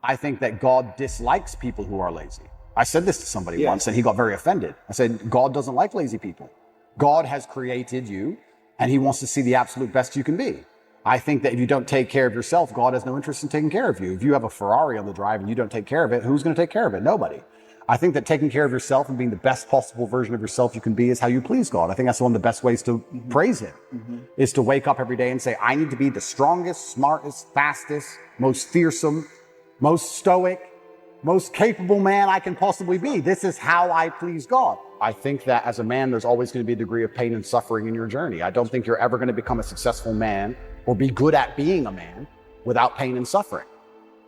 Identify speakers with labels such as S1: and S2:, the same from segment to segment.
S1: I think that God dislikes people who are lazy. I said this to somebody once and he got very offended. I said, God doesn't like lazy people. God has created you and he wants to see the absolute best you can be. I think that if you don't take care of yourself, God has no interest in taking care of you. If you have a Ferrari on the drive and you don't take care of it, who's going to take care of it? Nobody. I think that taking care of yourself and being the best possible version of yourself you can be is how you please God. I think that's one of the best ways to praise him, is to wake up every day and say, I need to be the strongest, smartest, fastest, most fearsome, most stoic, most capable man I can possibly be. This is how I please God. I think that as a man, there's always going to be a degree of pain and suffering in your journey. I don't think you're ever going to become a successful man or be good at being a man without pain and suffering.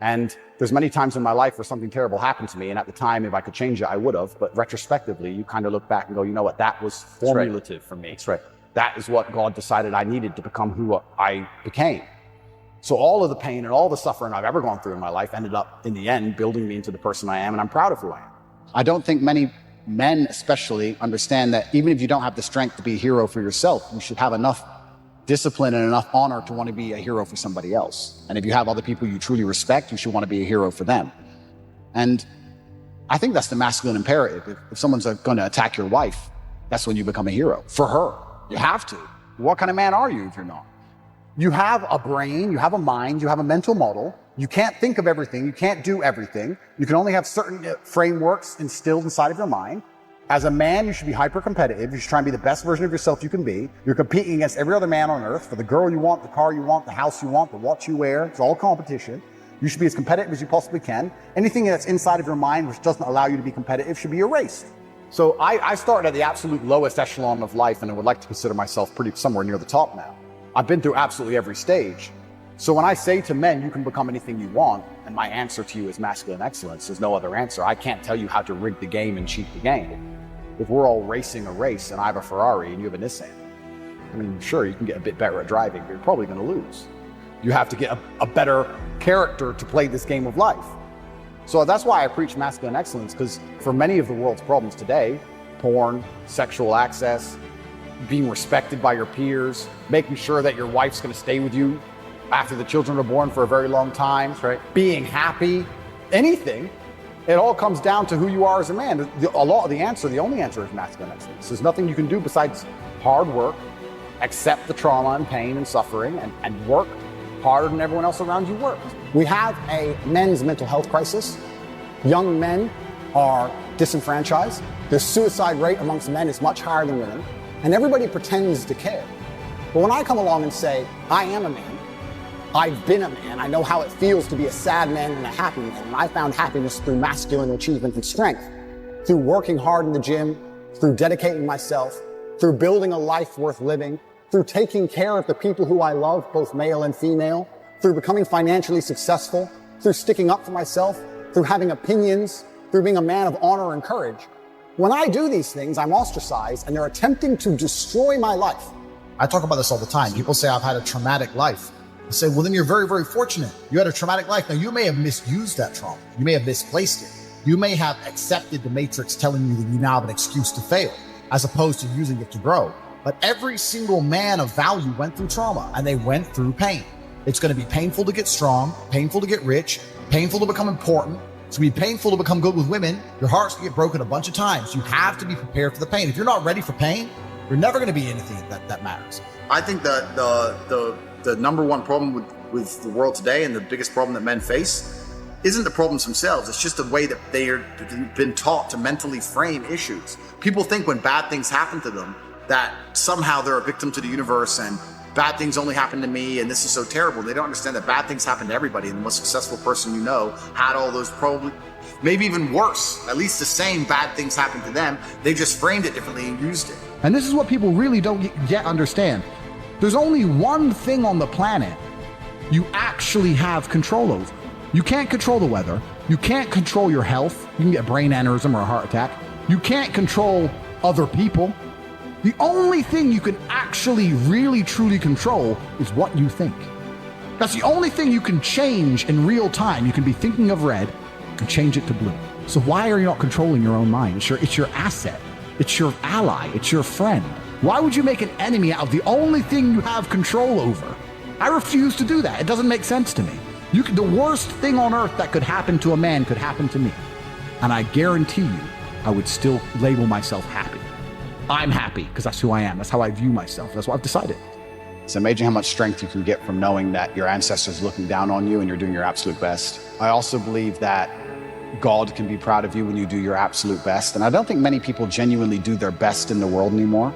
S1: And there's many times in my life where something terrible happened to me. And at the time, if I could change it, I would have. But retrospectively, you kind of look back and go, you know what? That was formulative for me. That's right. That is what God decided I needed to become who I became. So all of the pain and all the suffering I've ever gone through in my life ended up, in the end, building me into the person I am. And I'm proud of who I am. I don't think many men especially understand that even if you don't have the strength to be a hero for yourself, you should have enough discipline and enough honor to want to be a hero for somebody else. And if you have other people you truly respect, you should want to be a hero for them. And I think that's the masculine imperative. If someone's going to attack your wife, that's when you become a hero for her. You have to. What kind of man are you if you're not? You have a brain, you have a mind, you have a mental model. You can't think of everything. You can't do everything. You can only have certain frameworks instilled inside of your mind. As a man, you should be hyper-competitive. You should try and be the best version of yourself you can be. You're competing against every other man on earth for the girl you want, the car you want, the house you want, the watch you wear. It's all competition. You should be as competitive as you possibly can. Anything that's inside of your mind which doesn't allow you to be competitive should be erased. So I started at the absolute lowest echelon of life, and I would like to consider myself pretty somewhere near the top now. I've been through absolutely every stage. So when I say to men, you can become anything you want, and my answer to you is masculine excellence, there's no other answer. I can't tell you how to rig the game and cheat the game. If we're all racing a race and I have a Ferrari and you have a Nissan, I mean, sure, you can get a bit better at driving, but you're probably going to lose. You have to get a better character to play this game of life. So that's why I preach masculine excellence, because for many of the world's problems today, porn, sexual access, being respected by your peers, making sure that your wife's going to stay with you after the children are born for a very long time, that's right, being happy, anything, it all comes down to who you are as a man. The only answer is masculine excellence. There's nothing you can do besides hard work, accept the trauma and pain and suffering, and work harder than everyone else around you works. We have a men's mental health crisis. Young men are disenfranchised. The suicide rate amongst men is much higher than women, and everybody pretends to care. But when I come along and say, I am a man, I've been a man, I know how it feels to be a sad man and a happy man, and I found happiness through masculine achievement and strength, through working hard in the gym, through dedicating myself, through building a life worth living, through taking care of the people who I love, both male and female, through becoming financially successful, through sticking up for myself, through having opinions, through being a man of honor and courage. When I do these things, I'm ostracized and they're attempting to destroy my life.
S2: I talk about this all the time. People say I've had a traumatic life. I say, well, then you're very, very fortunate. You had a traumatic life. Now, you may have misused that trauma. You may have misplaced it. You may have accepted the matrix telling you that you now have an excuse to fail, as opposed to using it to grow. But every single man of value went through trauma, and they went through pain. It's going to be painful to get strong, painful to get rich, painful to become important. It's going to be painful to become good with women. Your heart's going to get broken a bunch of times. You have to be prepared for the pain. If you're not ready for pain, you're never going to be anything that matters.
S3: I think that the number one problem with the world today, and the biggest problem that men face, isn't the problems themselves. It's just the way that they've been taught to mentally frame issues. People think when bad things happen to them that somehow they're a victim to the universe and bad things only happen to me and this is so terrible. They don't understand that bad things happen to everybody. And the most successful person you know had all those, probably maybe even worse, at least the same bad things happened to them. They just framed it differently and used it.
S4: And this is what people really don't yet understand. There's only one thing on the planet you actually have control over. You can't control the weather. You can't control your health. You can get a brain aneurysm or a heart attack. You can't control other people. The only thing you can actually really truly control is what you think. That's the only thing you can change in real time. You can be thinking of red and change it to blue. So why are you not controlling your own mind? It's your asset. It's your ally. It's your friend. Why would you make an enemy out of the only thing you have control over? I refuse to do that. It doesn't make sense to me. The worst thing on earth that could happen to a man could happen to me. And I guarantee you, I would still label myself happy. I'm happy because that's who I am. That's how I view myself. That's what I've decided.
S1: It's amazing how much strength you can get from knowing that your ancestors are looking down on you and you're doing your absolute best. I also believe that God can be proud of you when you do your absolute best. And I don't think many people genuinely do their best in the world anymore.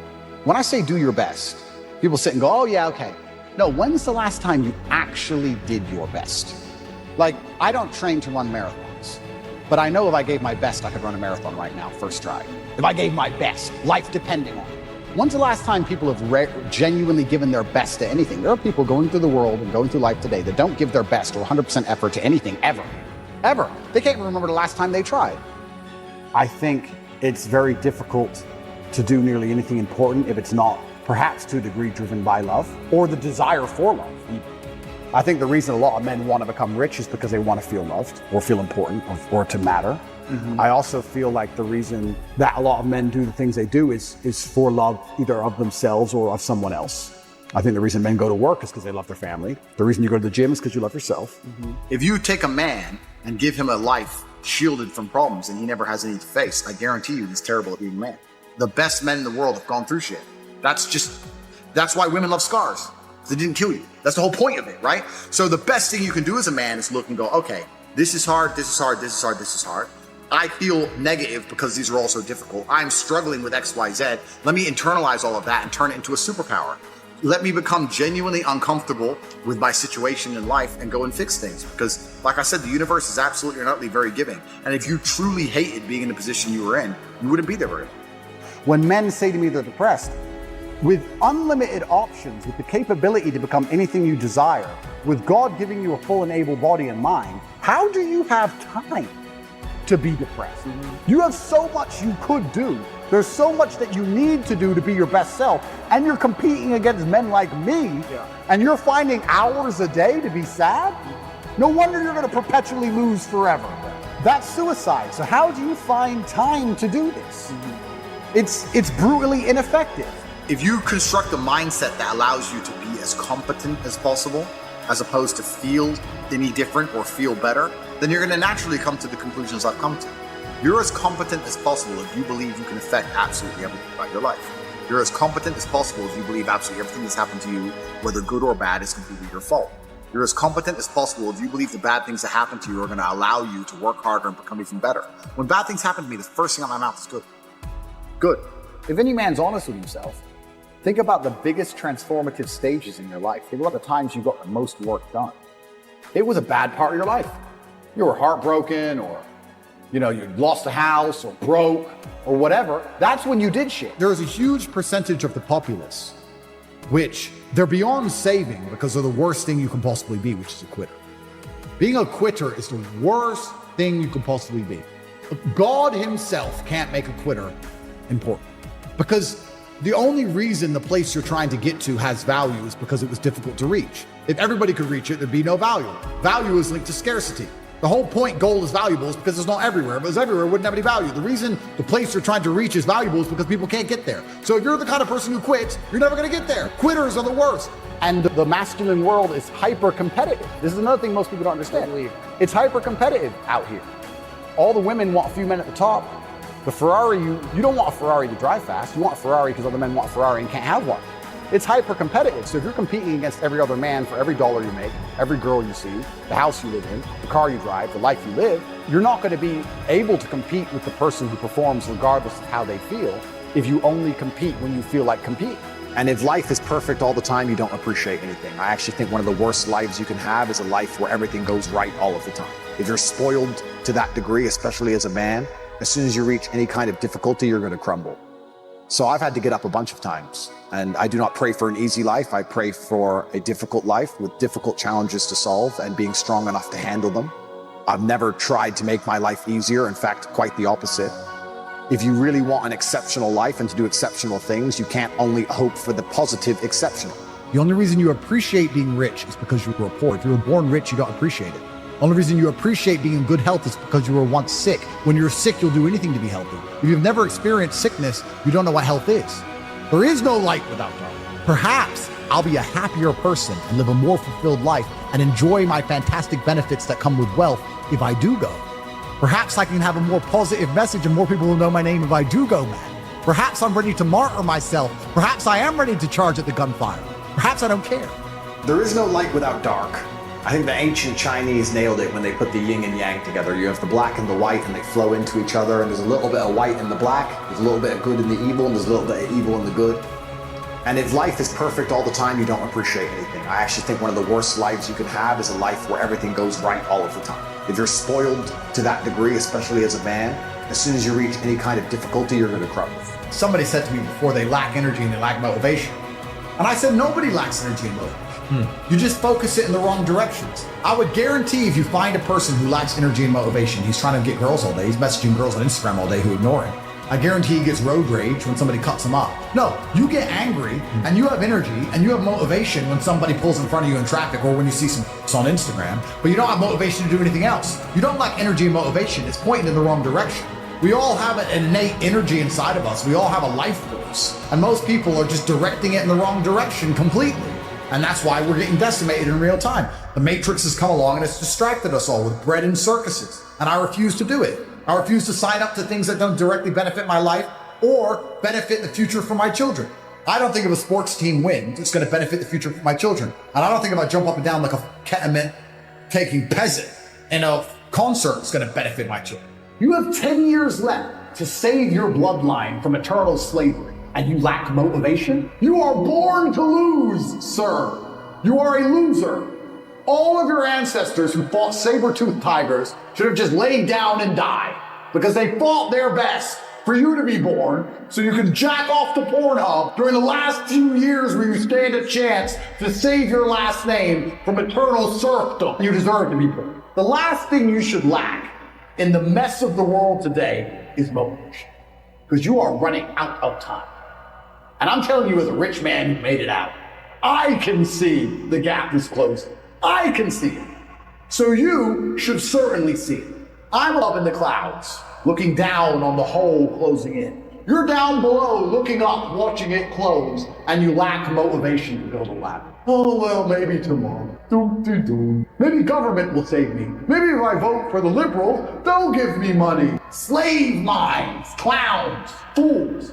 S1: When I say do your best, people sit and go, oh yeah, okay. No, when's the last time you actually did your best? Like, I don't train to run marathons, but I know if I gave my best, I could run a marathon right now, first try. If I gave my best, life depending on it. When's the last time people have genuinely given their best to anything? There are people going through the world and going through life today that don't give their best or 100% effort to anything ever. Ever. They can't remember the last time they tried. I think it's very difficult to do nearly anything important if it's not perhaps to a degree driven by love or the desire for love. I think the reason a lot of men want to become rich is because they want to feel loved or feel important or to matter. I also feel like the reason that a lot of men do the things they do is for love, either of themselves or of someone else. I think the reason men go to work is because they love their family. The reason you go to the gym is because you love yourself.
S3: If you take a man and give him a life shielded from problems and he never has any to face, I guarantee you he's terrible at being a man. The best men in the world have gone through shit. That's why women love scars. They didn't kill you. That's the whole point of it, right? So the best thing you can do as a man is look and go, okay, this is hard, this is hard, this is hard, this is hard. I feel negative because these are all so difficult. I'm struggling with X, Y, Z. Let me internalize all of that and turn it into a superpower. Let me become genuinely uncomfortable with my situation in life and go and fix things. Because like I said, the universe is absolutely and utterly very giving. And if you truly hated being in the position you were in, you wouldn't be there very long.
S1: When men say to me they're depressed, with unlimited options, with the capability to become anything you desire, with God giving you a full and able body and mind, how do you have time to be depressed? You have so much you could do. There's so much that you need to do to be your best self, and you're competing against men like me, and you're finding hours a day to be sad? No wonder you're gonna perpetually lose forever. That's suicide. So how do you find time to do this? It's brutally ineffective.
S3: If you construct a mindset that allows you to be as competent as possible, as opposed to feel any different or feel better, then you're going to naturally come to the conclusions I've come to. You're as competent as possible if you believe you can affect absolutely everything about your life. You're as competent as possible if you believe absolutely everything that's happened to you, whether good or bad, is completely your fault. You're as competent as possible if you believe the bad things that happen to you are going to allow you to work harder and become even better. When bad things happen to me, the first thing out of my mouth is good. Good.
S1: If any man's honest with himself, think about the biggest transformative stages in your life. Think about the times you got the most work done. It was a bad part of your life. You were heartbroken, or you lost a house, or broke, or whatever. That's when you did shit.
S2: There is a huge percentage of the populace which they're beyond saving because of the worst thing you can possibly be, which is a quitter. Being a quitter is the worst thing you can possibly be. God himself can't make a quitter important, because the only reason the place you're trying to get to has value is because it was difficult to reach. If everybody could reach it, there'd be no value. Value is linked to scarcity. The whole point gold is valuable is because it's not everywhere. If it was everywhere, it wouldn't have any value. The reason the place you're trying to reach is valuable is because people can't get there. So if you're the kind of person who quits, you're never going to get there. Quitters are the worst.
S1: And the masculine world is hyper competitive. This is another thing most people don't understand. It's hyper competitive out here. All the women want a few men at the top. The Ferrari, you don't want a Ferrari to drive fast. You want a Ferrari because other men want a Ferrari and can't have one. It's hyper competitive. So if you're competing against every other man for every dollar you make, every girl you see, the house you live in, the car you drive, the life you live, you're not going to be able to compete with the person who performs regardless of how they feel if you only compete when you feel like competing. And if life is perfect all the time, you don't appreciate anything. I actually think one of the worst lives you can have is a life where everything goes right all of the time. If you're spoiled to that degree, especially as a man, as soon as you reach any kind of difficulty, you're going to crumble. So I've had to get up a bunch of times, and I do not pray for an easy life. I pray for a difficult life with difficult challenges to solve and being strong enough to handle them. I've never tried to make my life easier. In fact, quite the opposite. If you really want an exceptional life and to do exceptional things, you can't only hope for the positive exceptional.
S2: The only reason you appreciate being rich is because you were poor. If you were born rich, you don't appreciate it. The only reason you appreciate being in good health is because you were once sick. When you're sick, you'll do anything to be healthy. If you've never experienced sickness, you don't know what health is. There is no light without dark. Perhaps I'll be a happier person and live a more fulfilled life and enjoy my fantastic benefits that come with wealth if I do go. Perhaps I can have a more positive message and more people will know my name if I do go mad. Perhaps I'm ready to martyr myself. Perhaps I am ready to charge at the gunfire. Perhaps I don't care.
S1: There is no light without dark. I think the ancient Chinese nailed it when they put the yin and yang together. You have the black and the white and they flow into each other, and there's a little bit of white in the black, there's a little bit of good in the evil, and there's a little bit of evil in the good. And if life is perfect all the time, you don't appreciate anything. I actually think one of the worst lives you can have is a life where everything goes right all of the time. If you're spoiled to that degree, especially as a man, as soon as you reach any kind of difficulty, you're going to crumble.
S2: Somebody said to me before, they lack energy and they lack motivation. And I said, nobody lacks energy and motivation. You just focus it in the wrong directions. I would guarantee if you find a person who lacks energy and motivation, he's trying to get girls all day, he's messaging girls on Instagram all day who ignore him. I guarantee he gets road rage when somebody cuts him off. No, you get angry and you have energy and you have motivation when somebody pulls in front of you in traffic or when you see some on Instagram, but you don't have motivation to do anything else. You don't lack energy and motivation. It's pointing in the wrong direction. We all have an innate energy inside of us. We all have a life force. And most people are just directing it in the wrong direction completely. And that's why we're getting decimated in real time. The Matrix has come along and it's distracted us all with bread and circuses. And I refuse to do it. I refuse to sign up to things that don't directly benefit my life or benefit the future for my children. I don't think if a sports team wins, it's going to benefit the future for my children. And I don't think if I jump up and down like a ketamine taking peasant in a concert, it's going to benefit my children. You have 10 years left to save your bloodline from eternal slavery, and you lack motivation? You are born to lose, sir. You are a loser. All of your ancestors who fought saber-toothed tigers should have just laid down and died because they fought their best for you to be born so you can jack off to Pornhub during the last few years where you stand a chance to save your last name from eternal serfdom. You deserve to be born. The last thing you should lack in the mess of the world today is motivation, because you are running out of time. And I'm telling you, as a rich man who made it out, I can see the gap is closing. I can see it. So you should certainly see it. I'm up in the clouds, looking down on the hole closing in. You're down below, looking up, watching it close, and you lack motivation to build a ladder. Oh, well, maybe tomorrow. Maybe government will save me. Maybe if I vote for the liberals, they'll give me money. Slave minds, clowns, fools.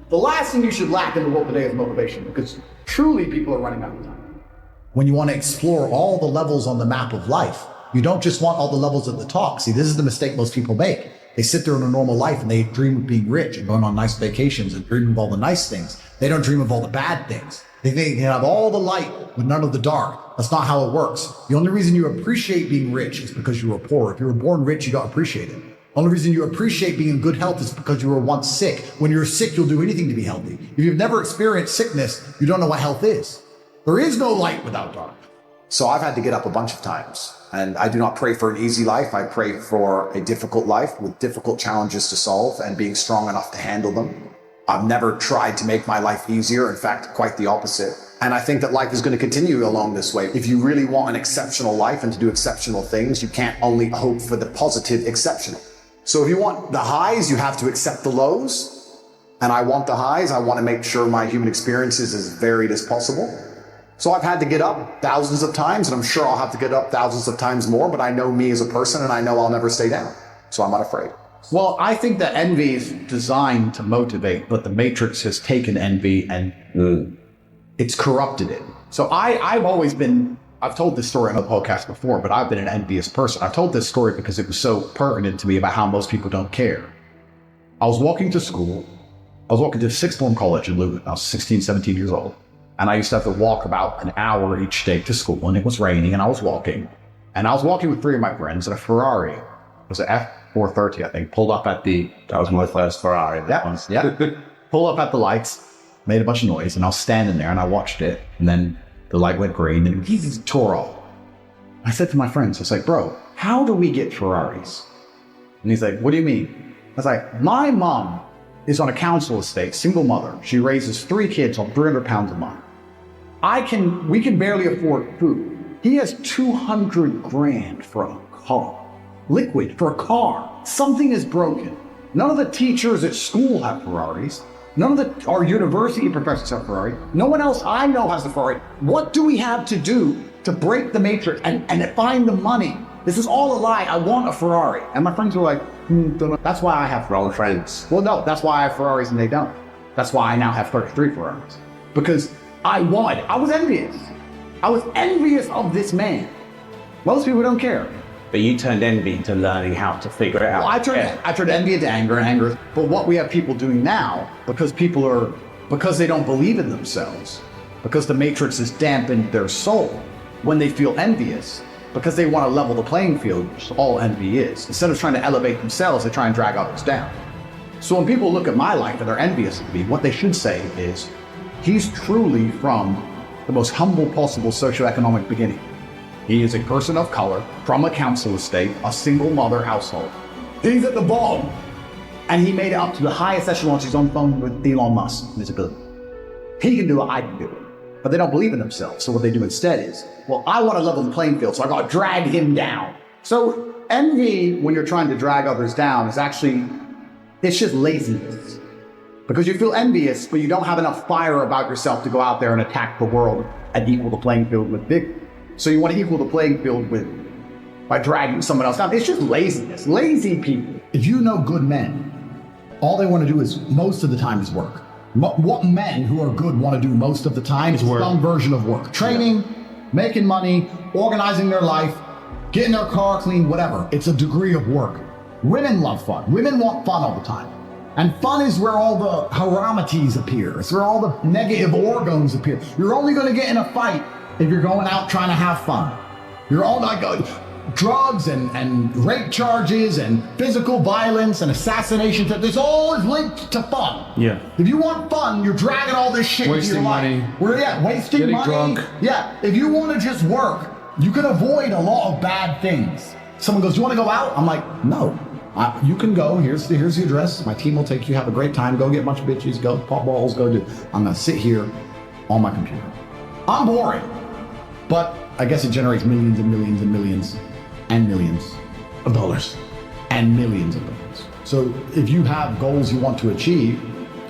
S2: The last thing you should lack in the world today is motivation, because truly people are running out of time. When you want to explore all the levels on the map of life, you don't just want all the levels at the top. See, this is the mistake most people make. They sit there in a normal life and they dream of being rich and going on nice vacations and dream of all the nice things. They don't dream of all the bad things. They think they have all the light with none of the dark. That's not how it works. The only reason you appreciate being rich is because you were poor. If you were born rich, you don't appreciate it. The only reason you appreciate being in good health is because you were once sick. When you're sick, you'll do anything to be healthy. If you've never experienced sickness, you don't know what health is. There is no light without dark.
S1: So I've had to get up a bunch of times, and I do not pray for an easy life. I pray for a difficult life with difficult challenges to solve and being strong enough to handle them. I've never tried to make my life easier. In fact, quite the opposite. And I think that life is going to continue along this way. If you really want an exceptional life and to do exceptional things, you can't only hope for the positive exceptional. So if you want the highs, you have to accept the lows. And I want the highs. I want to make sure my human experience is as varied as possible. So I've had to get up thousands of times, and I'm sure I'll have to get up thousands of times more, but I know me as a person, and I know I'll never stay down. So I'm not afraid.
S5: Well, I think that envy is designed to motivate, but the Matrix has taken envy and it's corrupted it. So I've told this story on a podcast before, but I've been an envious person. I've told this story because it was so pertinent to me about how most people don't care. I was walking to school. I was walking to sixth form college in Luton. I was 16, 17 years old. And I used to have to walk about an hour each day to school, and it was raining, and I was walking. And I was walking with three of my friends in a Ferrari. It was an F430, I think, pulled up at the...
S6: That was my first Ferrari.
S5: Yeah. Pulled up at the lights, made a bunch of noise, and I was standing there, and I watched it, and then the light went green, and he just tore off. I said to my friends, I was like, bro, how do we get Ferraris? And he's like, what do you mean? I was like, my mom is on a council estate, single mother. She raises 3 kids on 300 pounds a month. We can barely afford food. He has 200 grand for a car. Liquid for a car. Something is broken. None of the teachers at school have Ferraris. None of our university professors have Ferrari. No one else I know has a Ferrari. What do we have to do to break the matrix and find the money? This is all a lie. I want a Ferrari. And my friends were like, don't know. That's why I have Ferrari friends. Well, no, that's why I have Ferraris and they don't. That's why I now have 33 Ferraris. Because I was envious. I was envious of this man. Most people don't care.
S6: But you turned envy into learning how to figure it out.
S5: Well, I turned envy into anger. But what we have people doing now, because they don't believe in themselves, because the matrix has dampened their soul, when they feel envious, because they want to level the playing field, which is all envy is. Instead of trying to elevate themselves, they try and drag others down. So when people look at my life and they're envious of me, what they should say is, he's truly from the most humble possible socioeconomic beginning. He is a person of color from a council estate, a single mother household. He's at the bottom. And he made it up to the highest echelons. He's on the phone with Elon Musk, visibility. He can do it, I can do it. But they don't believe in themselves. So what they do instead is, well, I want to level the playing field, so I got to drag him down. So envy, when you're trying to drag others down, is actually, it's just laziness. Because you feel envious, but you don't have enough fire about yourself to go out there and attack the world and equal the playing field with big. So you want to equal the playing field by dragging someone else down. It's just laziness. Lazy people.
S2: If you know good men, all they want to do is, most of the time, is work. What men who are good want to do most of the time is some version of work. Training, making money, organizing their life, getting their car clean, whatever. It's a degree of work. Women love fun. Women want fun all the time. And fun is where all the haramities appear. It's where all the negative organs appear. You're only going to get in a fight if you're going out trying to have fun. You're all like drugs and rape charges and physical violence and assassination. This all is linked to fun.
S6: Yeah.
S2: If you want fun, you're dragging all this shit into your life. Wasting
S4: getting
S2: money.
S4: Drunk.
S2: Yeah. If you want to just work, you can avoid a lot of bad things. Someone goes, "You want to go out?" I'm like, "No. You can go. Here's the address. My team will take you. Have a great time. Go get a bunch of bitches. Go pop balls. Go do. I'm gonna sit here on my computer. I'm boring, but I guess it generates millions and millions and millions and millions of dollars and millions of dollars. So if you have goals you want to achieve,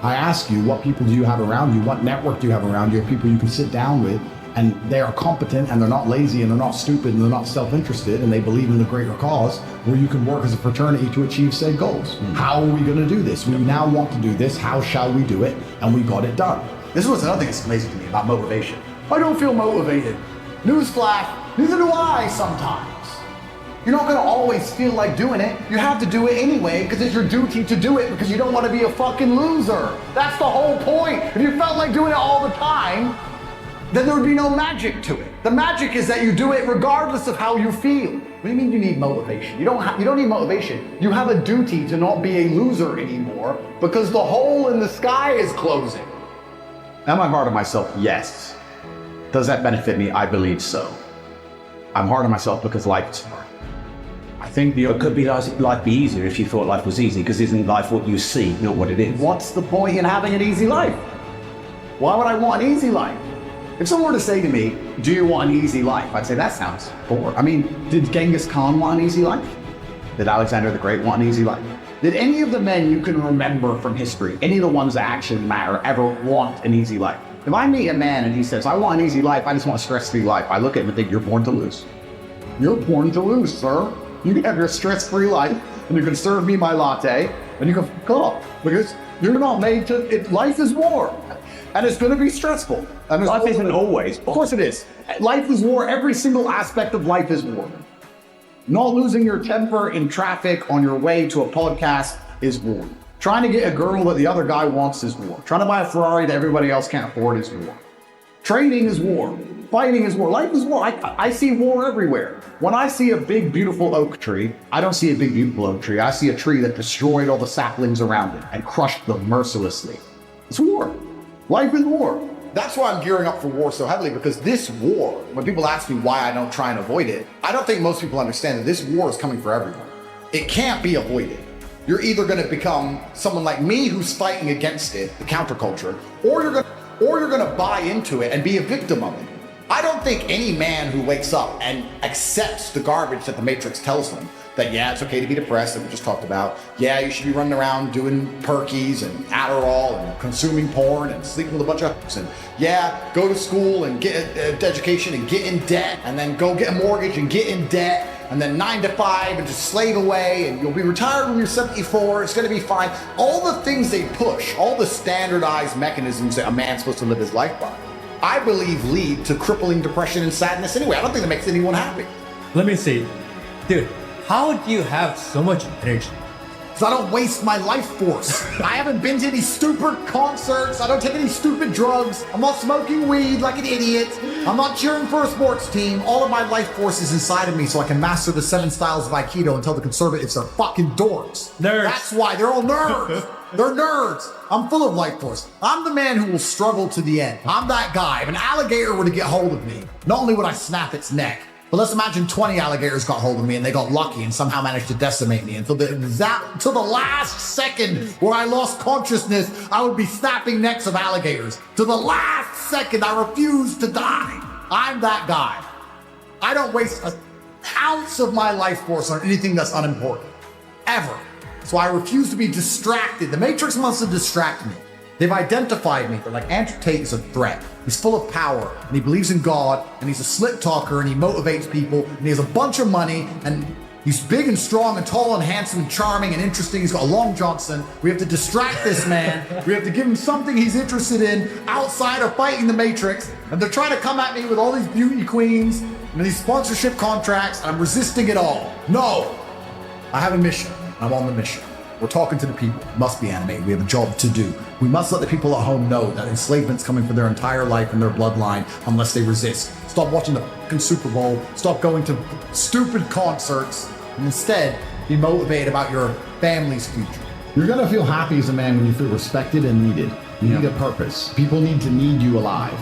S2: I ask you, what people do you have around you? What network do you have around you? People you can sit down with, and they are competent, and they're not lazy, and they're not stupid, and they're not self-interested, and they believe in the greater cause, where you can work as a fraternity to achieve said goals. How are we going to do this? We now want to do this. How shall we do it? And we got it done.
S5: This was another thing that's amazing to me about motivation. I don't feel motivated. Newsflash, neither do I sometimes. You're not going to always feel like doing it. You have to do it anyway because it's your duty to do it, because you don't want to be a fucking loser. That's the whole point. If you felt like doing it all the time, then there would be no magic to it. The magic is that you do it regardless of how you feel. What do you mean you need motivation? You don't need motivation. You have a duty to not be a loser anymore because the hole in the sky is closing. Am I hard on myself? Yes. Does that benefit me? I believe so. I'm hard on myself because life is hard. I think
S6: could life be easier if you thought life was easy? Because isn't life what you see, not what it is?
S5: What's the point in having an easy life? Why would I want an easy life? If someone were to say to me, "Do you want an easy life?" I'd say, that sounds boring. I mean, did Genghis Khan want an easy life? Did Alexander the Great want an easy life? Did any of the men you can remember from history, any of the ones that actually matter, ever want an easy life? If I meet a man and he says, "I want an easy life, I just want a stress-free life," I look at him and think, "You're born to lose. You're born to lose, sir. You can have your stress-free life, and you can serve me my latte, and you can fuck off, because you're not made to, life is war. And it's going to be stressful. And
S6: Life isn't always.
S5: Of course it is. Life is war. Every single aspect of life is war. Not losing your temper in traffic on your way to a podcast is war. Trying to get a girl that the other guy wants is war. Trying to buy a Ferrari that everybody else can't afford is war. Training is war. Fighting is war. Life is war. I see war everywhere. When I see a big, beautiful oak tree, I don't see a big, beautiful oak tree. I see a tree that destroyed all the saplings around it and crushed them mercilessly. It's war. Life is war.
S2: That's why I'm gearing up for war so heavily, because this war, when people ask me why I don't try and avoid it, I don't think most people understand that this war is coming for everyone. It can't be avoided. You're either going to become someone like me who's fighting against it, the counterculture, or you're going to buy into it and be a victim of it. I don't think any man who wakes up and accepts the garbage that the Matrix tells them, that, yeah, it's okay to be depressed, that we just talked about. Yeah, you should be running around doing perkies and Adderall and consuming porn and sleeping with a bunch of and yeah, go to school and get an education and get in debt, and then go get a mortgage and get in debt, and then 9 to 5 and just slave away, and you'll be retired when you're 74. It's going to be fine. All the things they push, all the standardized mechanisms that a man's supposed to live his life by, I believe lead to crippling depression and sadness anyway. I don't think that makes anyone happy.
S7: Let me see. Dude, how do you have so much energy?
S2: Because I don't waste my life force. I haven't been to any stupid concerts. I don't take any stupid drugs. I'm not smoking weed like an idiot. I'm not cheering for a sports team. All of my life force is inside of me so I can master the 7 styles of Aikido and tell the conservatives they're fucking dorks.
S7: Nerds.
S2: That's why they're all nerds. They're nerds. I'm full of life force. I'm the man who will struggle to the end. I'm that guy. If an alligator were to get hold of me, not only would I snap its neck, but let's imagine 20 alligators got hold of me and they got lucky and somehow managed to decimate me. Until the last second where I lost consciousness, I would be snapping necks of alligators. To the last second, I refuse to die. I'm that guy. I don't waste an ounce of my life force on anything that's unimportant. Ever. So I refuse to be distracted. The Matrix wants to distract me. They've identified me. They're like, Andrew Tate is a threat. He's full of power, and he believes in God, and he's a slick talker, and he motivates people, and he has a bunch of money, and he's big and strong and tall and handsome and charming and interesting. He's got a Long Johnson. We have to distract this man. We have to give him something he's interested in outside of fighting the Matrix. And they're trying to come at me with all these beauty queens and these sponsorship contracts, and I'm resisting it all. No, I have a mission. I'm on the mission. We're talking to the people. It must be animated. We have a job to do. We must let the people at home know that enslavement's coming for their entire life and their bloodline unless they resist. Stop watching the fucking Super Bowl. Stop going to stupid concerts. And instead, be motivated about your family's future.
S4: You're going to feel happy as a man when you feel respected and needed. You need a purpose. People need to need you alive.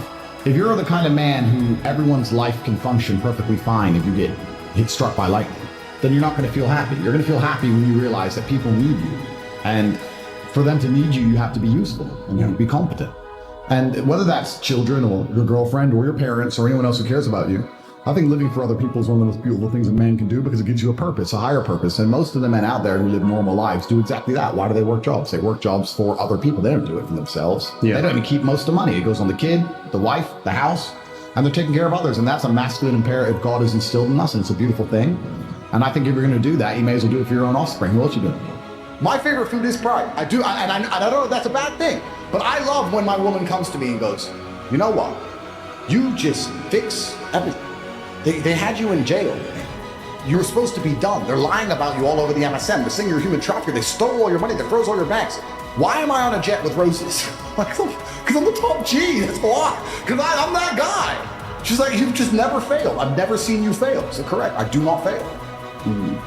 S4: If you're the kind of man who everyone's life can function perfectly fine if you get hit struck by lightning, then you're not going to feel happy. You're going to feel happy when you realize that people need you. And for them to need you, you have to be useful and you have to be competent. And whether that's children or your girlfriend or your parents or anyone else who cares about you, I think living for other people is one of the most beautiful things a man can do because it gives you a purpose, a higher purpose. And most of the men out there who live normal lives do exactly that. Why do they work jobs? They work jobs for other people. They don't do it for themselves. They don't even keep most of the money. It goes on the kid, the wife, the house, and they're taking care of others. And that's a masculine imperative God has instilled in us, and it's a beautiful thing. And I think if you're going to do that, you may as well do it for your own offspring. Who else you doing it for?
S2: My favorite food is pride. I do, and I don't know if that's a bad thing, but I love when my woman comes to me and goes, you know what? You just fix everything. They had you in jail. You were supposed to be done. They're lying about you all over the MSN. They're saying you're a human trafficker. They stole all your money. They froze all your banks. Why am I on a jet with roses? Because I'm the top G. That's why. Because I'm that guy. She's like, you've just never failed. I've never seen you fail. I said, correct. I do not fail.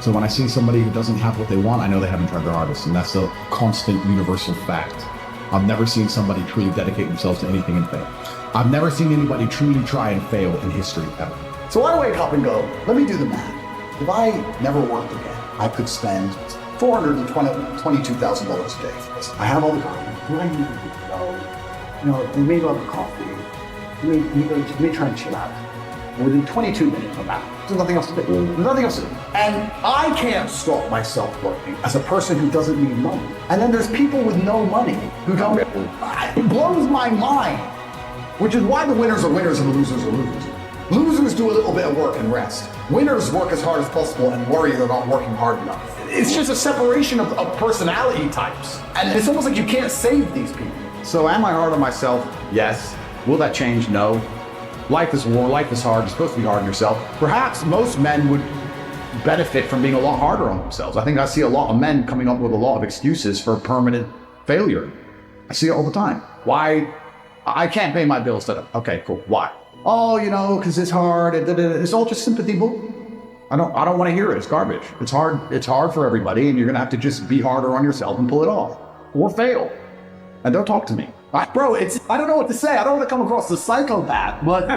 S4: So when I see somebody who doesn't have what they want, I know they haven't tried their hardest. And that's the constant universal fact. I've never seen somebody truly dedicate themselves to anything and fail. I've never seen anybody truly try and fail in history ever.
S2: So I wake up and go, let me do the math. If I never worked again, I could spend $422,000 a day for this. I have all the time. What do I need to do? We may go have a coffee. We may try and chill out. Within 22 minutes, I'm out. There's nothing else to do. There's nothing else to do. And I can't stop myself working as a person who doesn't need money. And then there's people with no money who don't. It blows my mind. Which is why the winners are winners and the losers are losers. Losers do a little bit of work and rest. Winners work as hard as possible and worry they're not working hard enough. It's just a separation of personality types. And it's almost like you can't save these people.
S1: So am I hard on myself? Yes. Will that change? No. Life is war, life is hard, it's supposed to be hard on yourself. Perhaps most men would benefit from being a lot harder on themselves. I think I see a lot of men coming up with a lot of excuses for permanent failure. I see it all the time. Why? I can't pay my bills today. Okay, cool. Why? Oh, because it's hard. It's all just sympathy bull. I don't want to hear it. It's garbage. It's hard for everybody, and you're gonna have to just be harder on yourself and pull it off. Or fail. And don't talk to me. Bro, I don't know what to say. I don't want to come across as a psychopath, but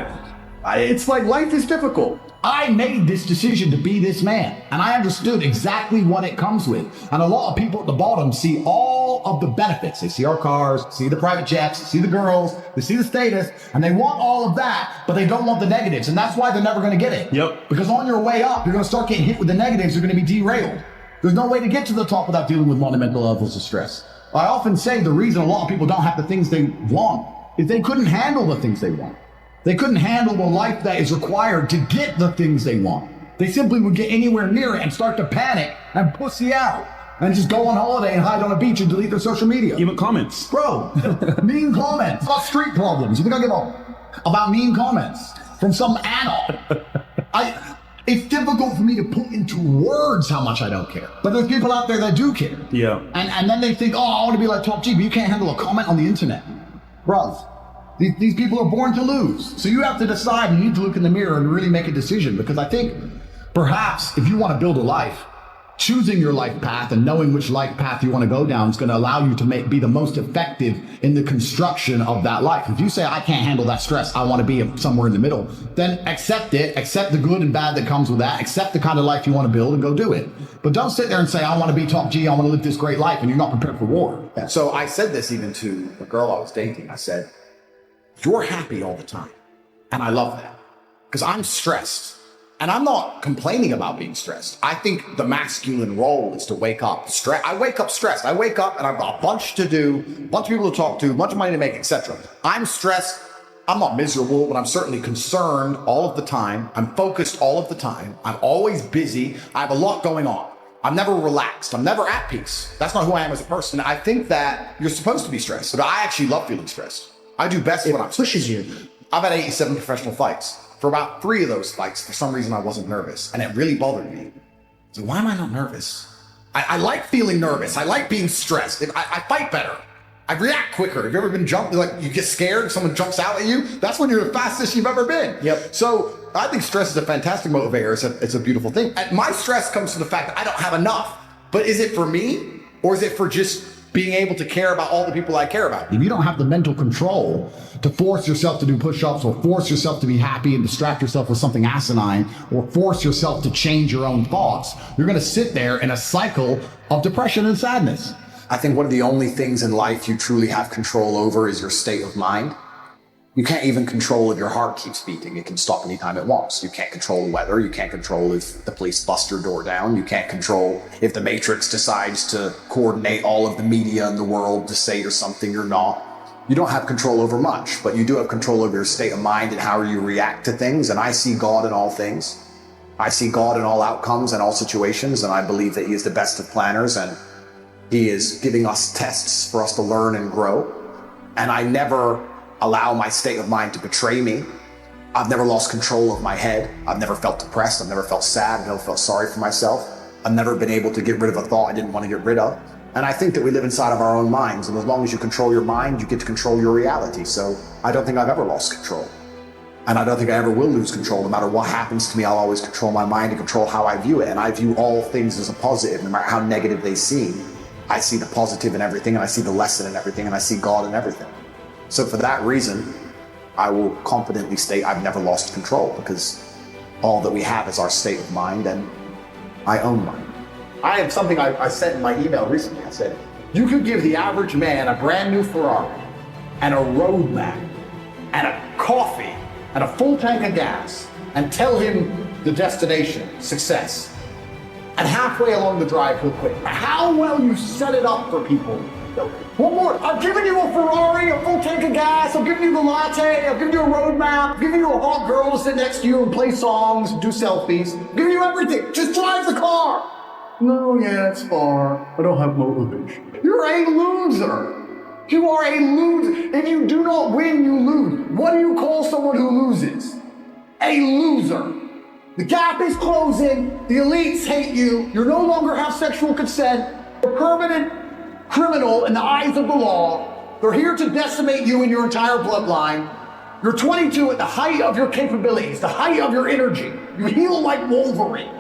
S5: It's like life is difficult.
S4: I made this decision to be this man, and I understood exactly what it comes with. And a lot of people at the bottom see all of the benefits. They see our cars, see the private jets, see the girls, they see the status, and they want all of that, but they don't want the negatives. And that's why they're never going to get it.
S6: Yep.
S4: Because on your way up, you're going to start getting hit with the negatives. You're going to be derailed. There's no way to get to the top without dealing with monumental levels of stress. I often say the reason a lot of people don't have the things they want is they couldn't handle the things they want. They couldn't handle the life that is required to get the things they want. They simply would get anywhere near it and start to panic and pussy out and just go on holiday and hide on a beach and delete their social media.
S6: Even comments.
S4: Bro, mean comments about street problems. You think I give a about mean comments from some anal? It's difficult for me to put into words how much I don't care. But there's people out there that do care.
S6: Yeah.
S4: And then they think, oh, I want to be like Top G, but you can't handle a comment on the internet. Bruv. These people are born to lose. So you have to decide, you need to look in the mirror and really make a decision, because I think perhaps if you want to build a life, choosing your life path and knowing which life path you want to go down is going to allow you to be the most effective in the construction of that life. If you say, I can't handle that stress, I want to be somewhere in the middle, then accept it, accept the good and bad that comes with that, accept the kind of life you want to build and go do it. But don't sit there and say, I want to be Top G, I want to live this great life, and you're not prepared for war.
S5: So I said this even to a girl I was dating. I said, you're happy all the time. And I love that, because I'm stressed. And I'm not complaining about being stressed. I think the masculine role is to wake up stressed. I wake up stressed. I wake up and I've got a bunch to do, a bunch of people to talk to, a bunch of money to make, etc. I'm stressed. I'm not miserable, but I'm certainly concerned all of the time. I'm focused all of the time. I'm always busy. I have a lot going on. I'm never relaxed. I'm never at peace. That's not who I am as a person. I think that you're supposed to be stressed, but I actually love feeling stressed. I do best when I'm pushes you. I've had 87 professional fights. For about 3 of those fights, for some reason, I wasn't nervous, and it really bothered me. So why am I not nervous? I like feeling nervous. I like being stressed. I fight better. I react quicker. Have you ever been jumped, like you get scared, someone jumps out at you? That's when you're the fastest you've ever been.
S6: Yep.
S5: So I think stress is a fantastic motivator. It's a beautiful thing. And my stress comes from the fact that I don't have enough. But is it for me, or is it for just being able to care about all the people I care about?
S4: If you don't have the mental control to force yourself to do push-ups, or force yourself to be happy and distract yourself with something asinine, or force yourself to change your own thoughts, you're going to sit there in a cycle of depression and sadness.
S1: I think one of the only things in life you truly have control over is your state of mind. You can't even control if your heart keeps beating. It can stop anytime it wants. You can't control the weather. You can't control if the police bust your door down. You can't control if the Matrix decides to coordinate all of the media in the world to say you're something you're not. You don't have control over much, but you do have control over your state of mind and how you react to things. And I see God in all things. I see God in all outcomes and all situations. And I believe that He is the best of planners, and He is giving us tests for us to learn and grow. And I never allow my state of mind to betray me. I've never lost control of my head. I've never felt depressed. I've never felt sad. I've never felt sorry for myself. I've never been able to get rid of a thought I didn't want to get rid of. And I think that we live inside of our own minds. And as long as you control your mind, you get to control your reality. So I don't think I've ever lost control. And I don't think I ever will lose control. No matter what happens to me, I'll always control my mind and control how I view it. And I view all things as a positive, no matter how negative they seem. I see the positive in everything, and I see the lesson in everything, and I see God in everything. So for that reason, I will confidently state I've never lost control, because all that we have is our state of mind, and I own mine.
S5: I have something I said in my email recently. I said, you could give the average man a brand new Ferrari and a road map and a coffee and a full tank of gas and tell him the destination, success. And halfway along the drive, he'll quit. How well you set it up for people. One more. I've given you a Ferrari, a full tank of gas. I've given you the latte. I've given you a road map. I've given you a hot girl to sit next to you and play songs, do selfies. I've given you everything. Just drive the car. No, yeah, it's far. I don't have motivation. You're a loser. You are a loser. If you do not win, you lose. What do you call someone who loses? A loser. The gap is closing. The elites hate you. You no longer have sexual consent. You're a permanent criminal in the eyes of the law. They're here to decimate you and your entire bloodline. You're 22 at the height of your capabilities, the height of your energy. You heal like Wolverine.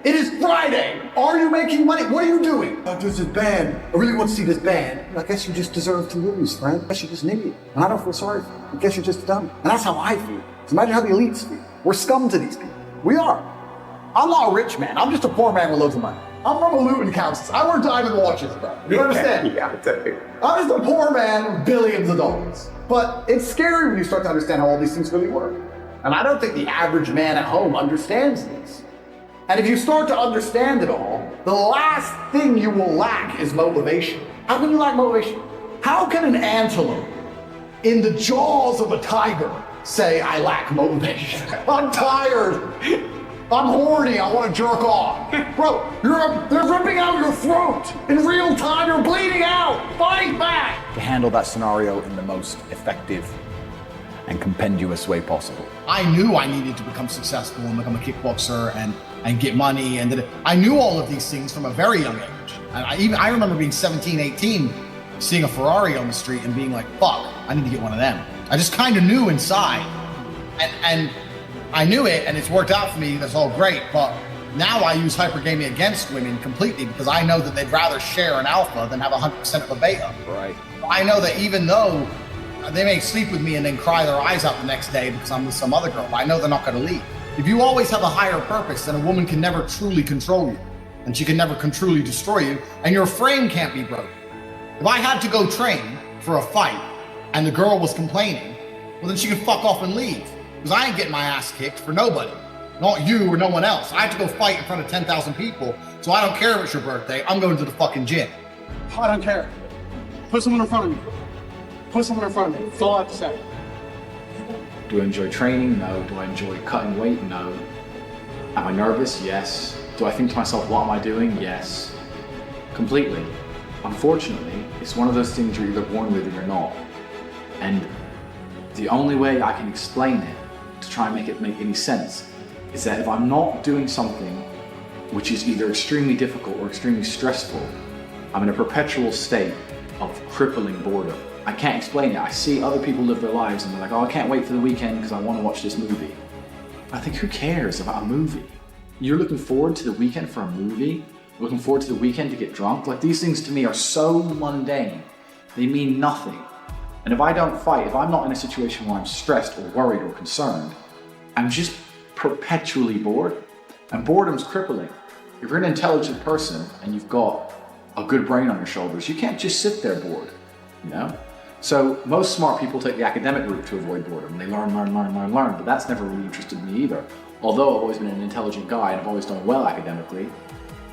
S2: It is Friday. Are you making money? What are you doing? There's this band. I really want to see this band. I guess you just deserve to lose, friend. I guess you're just an idiot. And I don't feel sorry for you. I guess you're just dumb. And that's how I feel. So imagine how the elites feel. We're scum to these people. We are. I'm not a rich man. I'm just a poor man with loads of money. I'm from a Luton, Kansas. I wear diamond watches, bro. You understand?
S3: Yeah, exactly.
S2: I'm just a poor man with billions of dollars. But it's scary when you start to understand how all these things really work. And I don't think the average man at home understands this. And if you start to understand it all, the last thing you will lack is motivation. How can you lack motivation? How can an antelope in the jaws of a tiger say, I lack motivation? I'm tired. I'm horny. I want to jerk off. Bro, they're ripping out your throat. In real time, you're bleeding out. Fight back.
S1: To handle that scenario in the most effective and compendious way possible.
S2: I knew I needed to become successful and become a kickboxer and get money. And I knew all of these things from a very young age. And I remember being 17, 18, seeing a Ferrari on the street and being like, fuck, I need to get one of them. I just kind of knew inside. And I knew it, and it's worked out for me. That's all great. But now I use hypergamia against women completely because I know that they'd rather share an alpha than have 100% of a beta.
S1: Right.
S2: I know that even though they may sleep with me and then cry their eyes out the next day because I'm with some other girl, I know they're not going to leave. If you always have a higher purpose, then a woman can never truly control you, and she can never truly destroy you, and your frame can't be broken. If I had to go train for a fight and the girl was complaining, well, then she can fuck off and leave. Because I ain't getting my ass kicked for nobody. Not you or no one else. I have to go fight in front of 10,000 people, so I don't care if it's your birthday. I'm going to the fucking gym.
S8: I don't care. Put someone in front of me. Put someone in front of me. That's all I have to say.
S5: Do I enjoy training? No. Do I enjoy cutting weight? No. Am I nervous? Yes. Do I think to myself, what am I doing? Yes. Completely. Unfortunately, it's one of those things you're either born with or you're not. And the only way I can explain it, to try and make it make any sense, is that if I'm not doing something which is either extremely difficult or extremely stressful, I'm in a perpetual state of crippling boredom. I can't explain it. I see other people live their lives and they're like, oh, I can't wait for the weekend because I want to watch this movie. I think, who cares about a movie? You're looking forward to the weekend for a movie? Looking forward to the weekend to get drunk? Like, these things to me are so mundane. They mean nothing. And if I don't fight, if I'm not in a situation where I'm stressed or worried or concerned, I'm just perpetually bored. And boredom's crippling. If you're an intelligent person and you've got a good brain on your shoulders, you can't just sit there bored, you know? So most smart people take the academic route to avoid boredom. They learn, but that's never really interested me either. Although I've always been an intelligent guy and I've always done well academically,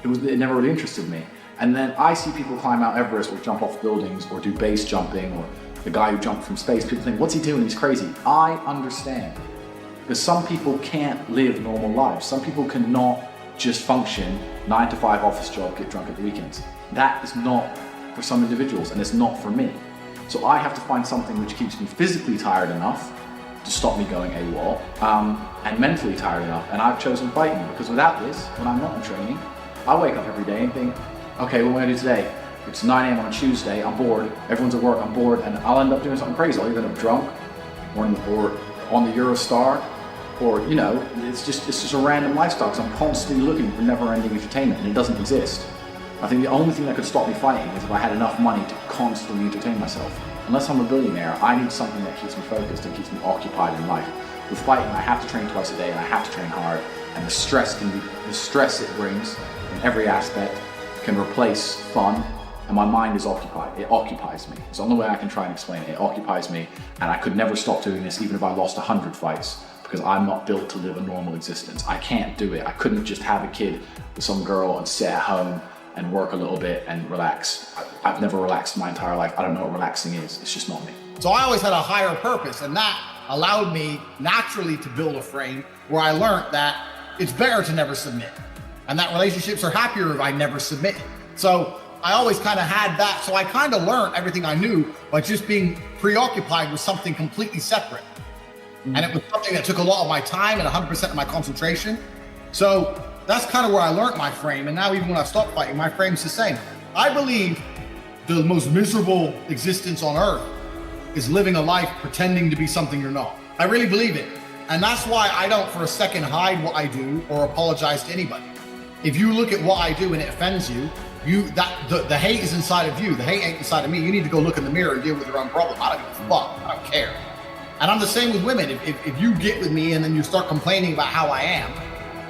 S5: it never really interested me. And then I see people climb Mount Everest or jump off buildings or do base jumping, or the guy who jumped from space. People think, what's he doing? He's crazy. I understand. Because some people can't live normal lives. Some people cannot just function 9 to 5 office job, get drunk at the weekends. That is not for some individuals, and it's not for me. So I have to find something which keeps me physically tired enough to stop me going AWOL, and mentally tired enough. And I've chosen fighting, because without this, when I'm not in training, I wake up every day and think, okay, what am I gonna do today? It's 9 a.m. on a Tuesday, I'm bored, everyone's at work, I'm bored, and I'll end up doing something crazy. I'll either end up drunk, or on the Eurostar, or, you know, it's just a random lifestyle, because I'm constantly looking for never-ending entertainment, and it doesn't exist. I think the only thing that could stop me fighting is if I had enough money to constantly entertain myself. Unless I'm a billionaire, I need something that keeps me focused and keeps me occupied in life. With fighting, I have to train twice a day, and I have to train hard, and the stress it brings in every aspect can replace fun, and my mind is occupied. It occupies me. It's the only way I can try and explain it. It occupies me, and I could never stop doing this even if I lost 100 fights, because I'm not built to live a normal existence. I can't do it. I couldn't just have a kid with some girl and sit at home and work a little bit and relax. I've never relaxed my entire life. I don't know what relaxing is. It's just not me.
S2: So I always had a higher purpose, and that allowed me naturally to build a frame where I learned that it's better to never submit, and that relationships are happier if I never submit. So I always kind of had that. So I kind of learned everything I knew by just being preoccupied with something completely separate. And it was something that took a lot of my time and 100% of my concentration. So that's kind of where I learned my frame. And now even when I stopped fighting, my frame's the same. I believe the most miserable existence on earth is living a life pretending to be something you're not. I really believe it. And that's why I don't for a second hide what I do or apologize to anybody. If you look at what I do and it offends you, the hate is inside of you. The hate ain't inside of me. You need to go look in the mirror and deal with your own problem. I don't give a fuck. I don't care. And I'm the same with women. If you get with me and then you start complaining about how I am,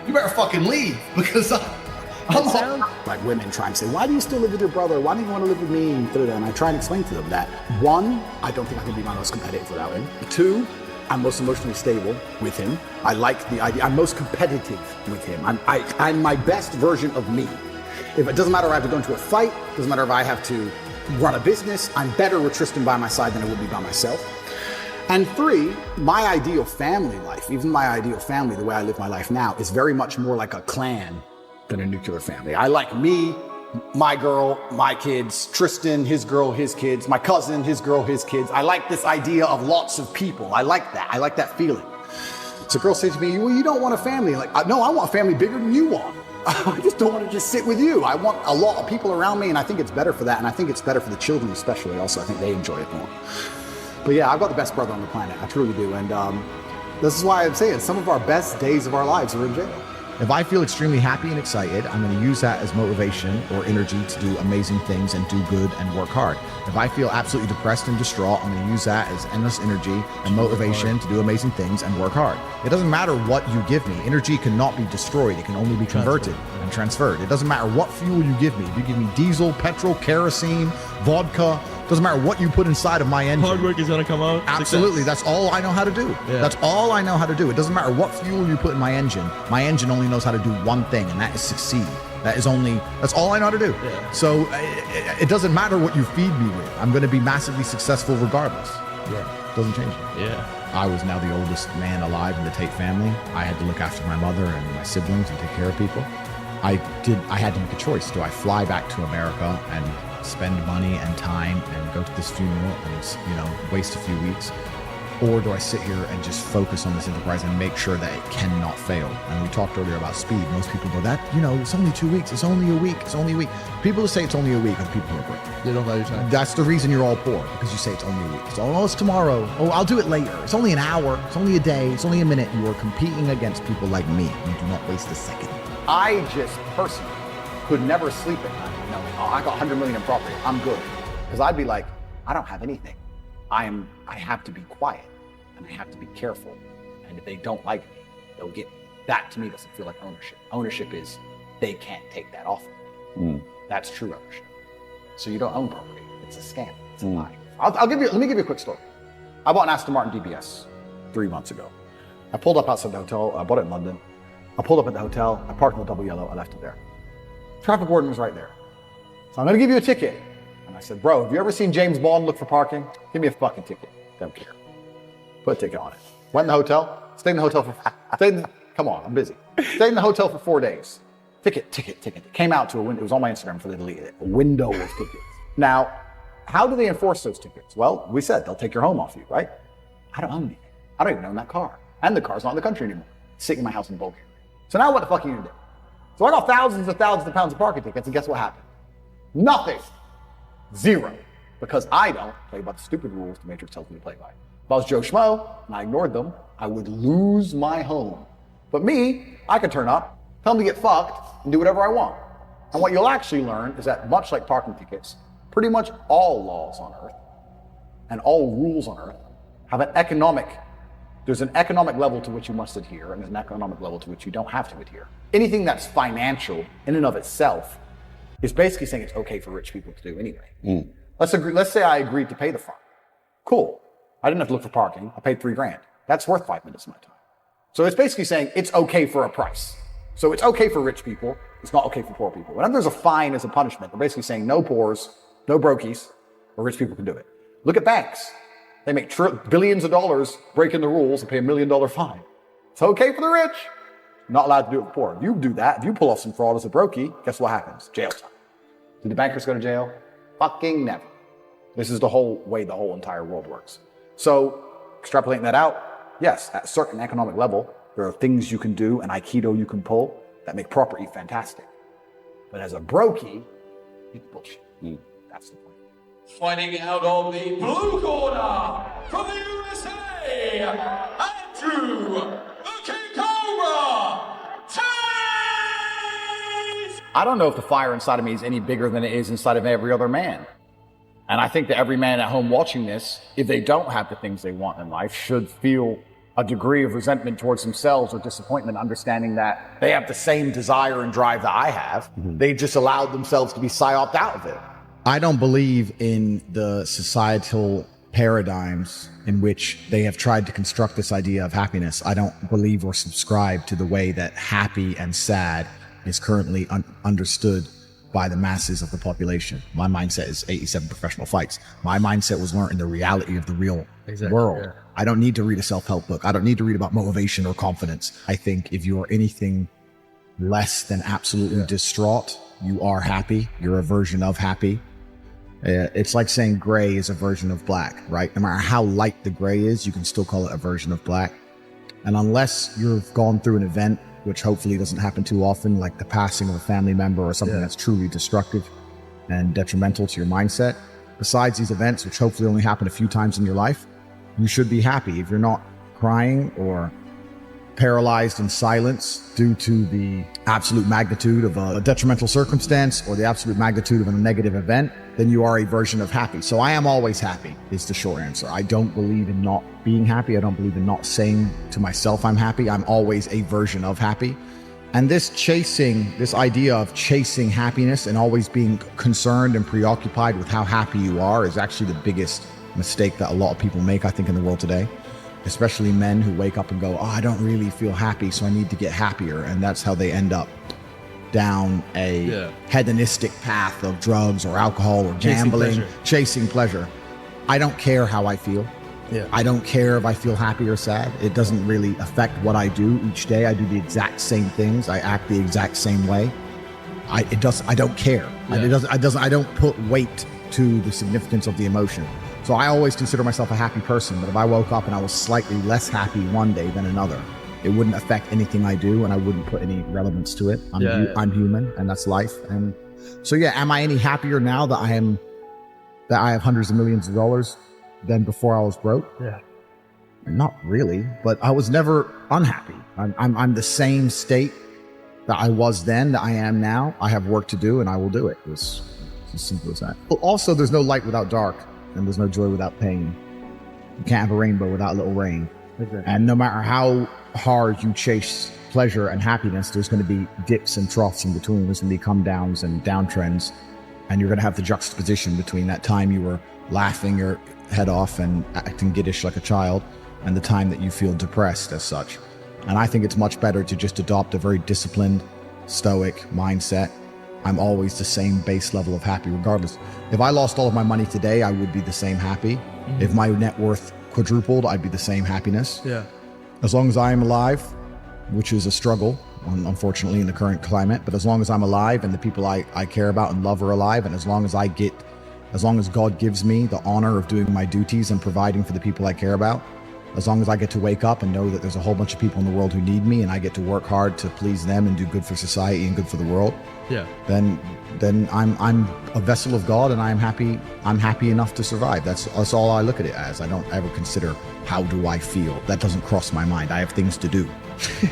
S2: you better fucking leave, because I'm
S1: like women try and say, why do you still live with your brother? Why do you want to live with me? And I try and explain to them that, one, I don't think I can be my most competitive without him. Two, I'm most emotionally stable with him. I like the idea. I'm most competitive with him. I'm my best version of me. If it doesn't matter if I have to go into a fight, doesn't matter if I have to run a business, I'm better with Tristan by my side than I would be by myself. And three, my ideal family life, even my ideal family, the way I live my life now, is very much more like a clan than a nuclear family. I like me, my girl, my kids, Tristan, his girl, his kids, my cousin, his girl, his kids. I like this idea of lots of people. I like that. I like that feeling. So girls say to me, well, you don't want a family. Like, no, I want a family bigger than you want. I just don't want to just sit with you. I want a lot of people around me, and I think it's better for that. And I think it's better for the children especially also. I think they enjoy it more. But yeah, I've got the best brother on the planet. I truly do. And this is why I'm saying some of our best days of our lives are in jail.
S4: If I feel extremely happy and excited, I'm going to use that as motivation or energy to do amazing things and do good and work hard. If I feel absolutely depressed and distraught, I'm going to use that as endless energy and motivation to do amazing things and work hard. It doesn't matter what you give me. Energy cannot be destroyed. It can only be converted and transferred. It doesn't matter what fuel you give me. If you give me diesel, petrol, kerosene, vodka, doesn't matter what you put inside of my engine.
S9: Hard work is going to come out.
S4: Absolutely. Success. That's all I know how to do. Yeah. That's all I know how to do. It doesn't matter what fuel you put in my engine. My engine only knows how to do one thing, and that is succeed. That's all I know how to do. Yeah. So it doesn't matter what you feed me with. I'm going to be massively successful regardless. Yeah. Doesn't change it.
S9: Yeah.
S4: I was now the oldest man alive in the Tate family. I had to look after my mother and my siblings and take care of people. I had to make a choice. Do I fly back to America and spend money and time and go to this funeral and waste a few weeks, or do I sit here and just focus on this enterprise and make sure that it cannot fail? And we talked earlier about speed. Most people go, it's only 2 weeks, it's only a week, it's only a week. People who say it's only a week are the people who are great.
S9: They don't value time.
S4: That's the reason you're all poor, because you say it's only a week. It's tomorrow. Oh, I'll do it later. It's only an hour. It's only a day. It's only a minute. You are competing against people like me. You do not waste a second.
S1: I just personally could never sleep at night knowing, I got 100 million in property, I'm good. Because I'd be like, I don't have anything. I have to be quiet and I have to be careful. And if they don't like me, they'll get me. That to me doesn't feel like ownership. Ownership is they can't take that off of me. That's true ownership. So you don't own property. It's a scam. It's a lie. Let me give you a quick story. I bought an Aston Martin DBS 3 months ago. I pulled up outside the hotel. I bought it in London. I pulled up at the hotel. I parked in the double yellow. I left it there. Traffic warden was right there. So I'm going to give you a ticket. And I said, bro, have you ever seen James Bond look for parking? Give me a fucking ticket. Don't care. Put a ticket on it. Went in the hotel. Stayed in the hotel come on, I'm busy. Stayed in the hotel for 4 days. Ticket. Came out to a window. It was on my Instagram before they deleted it. A window of tickets. Now, how do they enforce those tickets? Well, we said they'll take your home off you, right? I don't own anything. I don't even own that car. And the car's not in the country anymore. It's sitting in my house in Bulgaria. So now what the fuck are you gonna do? So I got thousands of pounds of parking tickets, and guess what happened? Nothing. Zero. Because I don't play by the stupid rules the Matrix tells me to play by. If I was Joe Schmo, and I ignored them, I would lose my home. But me, I could turn up, tell them to get fucked, and do whatever I want. And what you'll actually learn is that much like parking tickets, pretty much all laws on Earth, and all rules on Earth, have there's an economic level to which you must adhere, and there's an economic level to which you don't have to adhere. Anything that's financial in and of itself is basically saying it's okay for rich people to do anyway. Let's say I agreed to pay the fine. Cool. I didn't have to look for parking. I paid $3,000. That's worth 5 minutes of my time. So it's basically saying it's okay for a price. So it's okay for rich people. It's not okay for poor people. Whenever there's a fine as a punishment, they're basically saying no poors, no brokies, or rich people can do it. Look at banks. They make billions of dollars breaking the rules and pay $1 million fine. It's okay for the rich. Not allowed to do it for poor. If you do that, if you pull off some fraud as a brokey, guess what happens? Jail time. Do the bankers go to jail? Fucking never. This is the whole way the whole entire world works. So extrapolating that out, yes, at a certain economic level, there are things you can do and Aikido you can pull that make property fantastic. But as a brokey, it's bullshit. That's the point.
S10: Fighting out of the blue corner from the USA, Andrew, the King Cobra, Tate!
S3: I don't know if the fire inside of me is any bigger than it is inside of every other man. And I think that every man at home watching this, if they don't have the things they want in life, should feel a degree of resentment towards themselves or disappointment, understanding that they have the same desire and drive that I have. They just allowed themselves to be psyoped out of it.
S2: I don't believe in the societal paradigms in which they have tried to construct this idea of happiness. I don't believe or subscribe to the way that happy and sad is currently understood by the masses of the population. My mindset is 87 professional fights. My mindset was learned in the reality of the real world. Yeah. I don't need to read a self-help book. I don't need to read about motivation or confidence. I think if you are anything less than absolutely distraught, you are happy. You're a version of happy. It's like saying gray is a version of black, right? No matter how light the gray is, you can still call it a version of black. And unless you've gone through an event, which hopefully doesn't happen too often, like the passing of a family member or something that's truly destructive and detrimental to your mindset, besides these events, which hopefully only happen a few times in your life, you should be happy. If you're not crying or paralyzed in silence due to the absolute magnitude of a detrimental circumstance or the absolute magnitude of a negative event, then you are a version of happy. So I am always happy is the short answer. I don't believe in not being happy. I don't believe in not saying to myself I'm happy. I'm always a version of happy. And this idea of chasing happiness and always being concerned and preoccupied with how happy you are is actually the biggest mistake that a lot of people make, I think, in the world today. Especially men who wake up and go, oh, I don't really feel happy, so I need to get happier. And that's how they end up down a hedonistic path of drugs or alcohol or gambling, chasing pleasure. I don't care how I feel. I don't care if I feel happy or sad. It doesn't really affect what I do each day. I do the exact same things. I act the exact same way. I don't care. I don't put weight to the significance of the emotion. So I always consider myself a happy person, but if I woke up and I was slightly less happy one day than another, it wouldn't affect anything I do and I wouldn't put any relevance to it. I'm human and that's life. And so am I any happier now that I have hundreds of millions of dollars than before I was broke?
S7: Yeah.
S2: Not really, but I was never unhappy. I'm the same state that I was then that I am now. I have work to do and I will do it. It's as simple as that. But also there's no light without dark. And there's no joy without pain. You can't have a rainbow without a little rain. Okay. And no matter how hard you chase pleasure and happiness, there's going to be dips and troughs in between. There's going to be come downs and downtrends. And you're going to have the juxtaposition between that time you were laughing your head off and acting giddish like a child and the time that you feel depressed as such. And I think it's much better to just adopt a very disciplined, stoic mindset. I'm always the same base level of happy regardless. If I lost all of my money today, I would be the same happy. Mm-hmm. If my net worth quadrupled, I'd be the same happiness. Yeah. As long as I am alive, which is a struggle, unfortunately, in the current climate, but as long as I'm alive and the people I care about and love are alive, and as long as God gives me the honor of doing my duties and providing for the people I care about, as long as I get to wake up and know that there's a whole bunch of people in the world who need me and I get to work hard to please them and do good for society and good for the world, then I'm a vessel of God and I'm happy enough to survive. That's all I look at it as. I don't ever consider how do I feel. That doesn't cross my mind. I have things to do.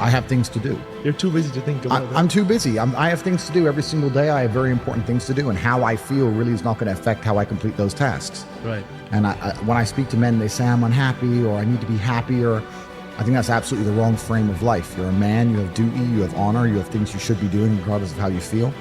S2: I have things to do.
S9: You're too busy to think about that.
S2: I'm too busy. I have things to do every single day. I have very important things to do, and how I feel really is not going to affect how I complete those tasks.
S9: Right.
S2: And when I speak to men, they say I'm unhappy or I need to be happier. I think that's absolutely the wrong frame of life. You're a man, you have duty, you have honor, you have things you should be doing regardless of how you feel.